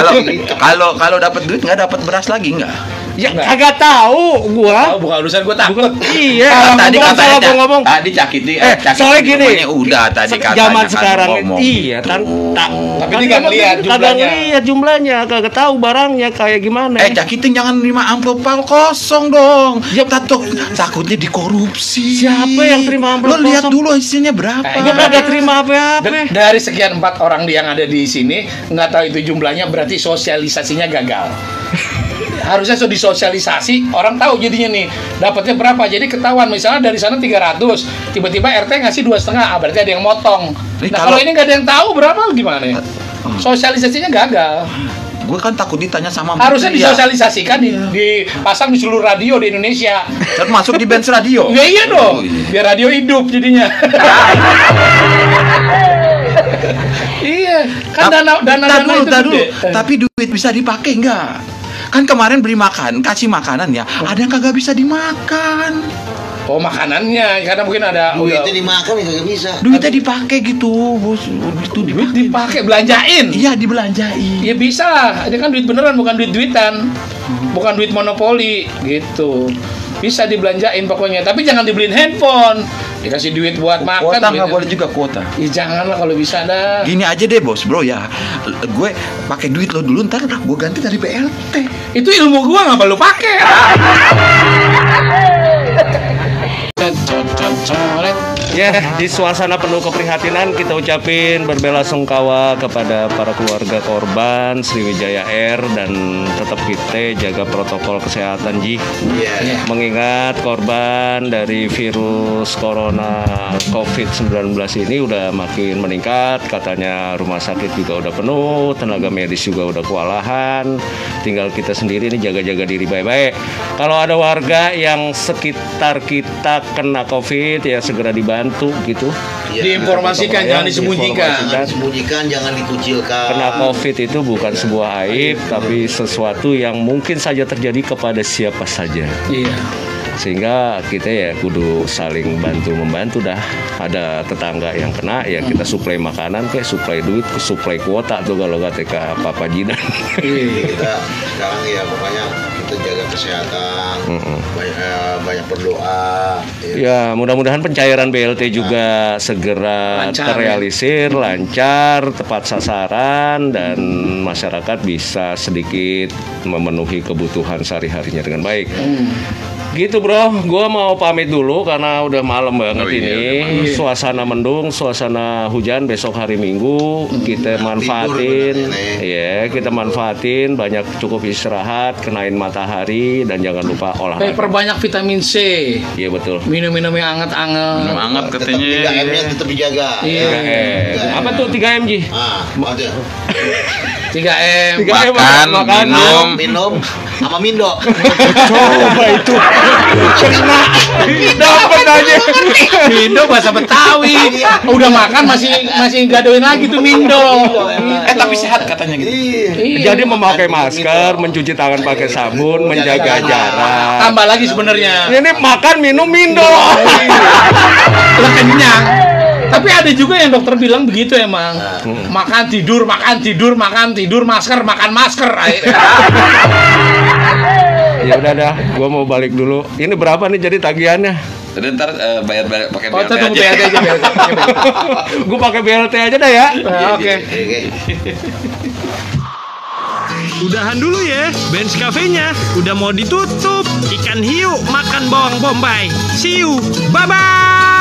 Kalau dapat duit nggak dapat beras lagi nggak? Ya kagak tahu gua. Oh, bukan urusan gua takut. Iya, Tadi bukan salah katanya gua ngomong. tadi Cakiti Soalnya gini, udah tadi katanya zaman kan sekarang ngomong iya gitu. Tapi dia nggak ngeliat kagak jumlahnya. ngeliat jumlahnya, kagak tahu barangnya kayak gimana. Cakiti jangan terima amplop kosong dong. Ya takutnya dikorupsi. Siapa yang terima amplop Lo lihat kosong? dulu isinya berapa. Gua kagak terima apa-apa. Dari sekian 4 orang yang ada di sini nggak tahu itu jumlahnya, berarti sosialisasinya gagal. Harusnya sudah disosialisasi, orang tahu jadinya nih dapatnya berapa. Jadi ketahuan, misalnya dari sana 300, tiba-tiba RT ngasih 2,5, berarti ada yang motong. Nah kalau ini nggak ada yang tahu berapa gimana ya? Sosialisasinya gagal. Gue kan takut ditanya sama Harusnya menteri, ya. disosialisasikan, dipasang di seluruh radio di Indonesia. Termasuk di Benz Radio. Nggak, iya dong, Oh, iya. biar radio hidup jadinya. Iya, kan dana itu dulu. gede. Tapi duit bisa dipakai nggak? Kan kemarin beli makan, kasih makanan ya, ada yang kagak bisa dimakan. Oh, makanannya, karena mungkin ada Duitnya dimakan ya kagak bisa. Duitnya dipakai gitu, bos. Itu duit dipakai, belanjain. Iya, dibelanjain. Ya bisa lah, ini kan duit beneran, bukan duit duitan, bukan duit monopoli gitu. Bisa dibelanjain pokoknya, tapi jangan dibeliin handphone. Dikasih duit buat makan. Kuota nggak duit- boleh juga kuota. Ya jangan lah kalau bisa dah. Gini aja deh bos, bro ya. Gue pakai duit lo dulu, ntar gue ganti dari BLT. Itu ilmu gua nggak perlu pakai. Ya, di suasana penuh keprihatinan kita ucapin berbelasungkawa kepada para keluarga korban Sriwijaya Air, dan tetap kita jaga protokol kesehatan Ji. Iya. Mengingat korban dari virus corona COVID-19 ini udah makin meningkat, katanya rumah sakit juga udah penuh, tenaga medis juga udah kewalahan. Tinggal kita sendiri nih jaga-jaga diri baik-baik. Kalau ada warga yang sekitar kita kena COVID ya segera dibantu gitu. Diinformasikan, jangan disembunyikan. Jangan disembunyikan, jangan dikucilkan. Kena COVID itu bukan sebuah aib, tapi sesuatu yang mungkin saja terjadi kepada siapa saja. Iya. Sehingga kita ya kudu saling bantu-membantu dah. Ada tetangga yang kena ya kita suplai makanan, kayak suplai duit, suplai kuota tuh kalau kata Papa Jidan. Kita sekarang ya pokoknya kita jaga kesehatan, banyak berdoa. Ya, mudah-mudahan pencairan BLT juga segera Lancar, terrealisir, lancar, tepat sasaran, dan masyarakat bisa sedikit memenuhi kebutuhan sehari-harinya dengan baik. Gitu bro, gua mau pamit dulu karena udah malam banget ini. Suasana mendung, suasana hujan besok hari Minggu. Kita manfaatin, ya kita manfaatin, banyak cukup istirahat, kenain matahari, dan jangan lupa olahraga. Perbanyak vitamin C. Iya betul. Minum-minum yang anget-anget. Semangat Tetap katanya. 3M-nya tetap dijaga. Iya. 3M. Apa tuh 3M Ji? Ada 3M. Makan, minum sama Mindo. Coba itu. Dapat aja. Mindo bahasa Betawi. Udah makan masih gadoin lagi tuh Mindo. Tapi sehat katanya gitu. Iya. Jadi memakai masker, mencuci tangan pakai sabun, menjaga jarak. Tambah lagi sebenarnya. Ini makan minum Mindo. Lah kenyang. Tapi ada juga yang dokter bilang begitu emang. Makan tidur, makan tidur, makan tidur, masker, makan masker. Ya udah dah, gua mau balik dulu. Ini berapa nih jadi tagihannya? Jadi ntar bayar pakai Oh, BLT tunggu aja. BLT aja, BLT. Gua pakai BLT aja dah ya. Oke. Udahan dulu ya, Benz Cafe-nya udah mau ditutup. Ikan hiu makan bawang bombay. See you, bye-bye.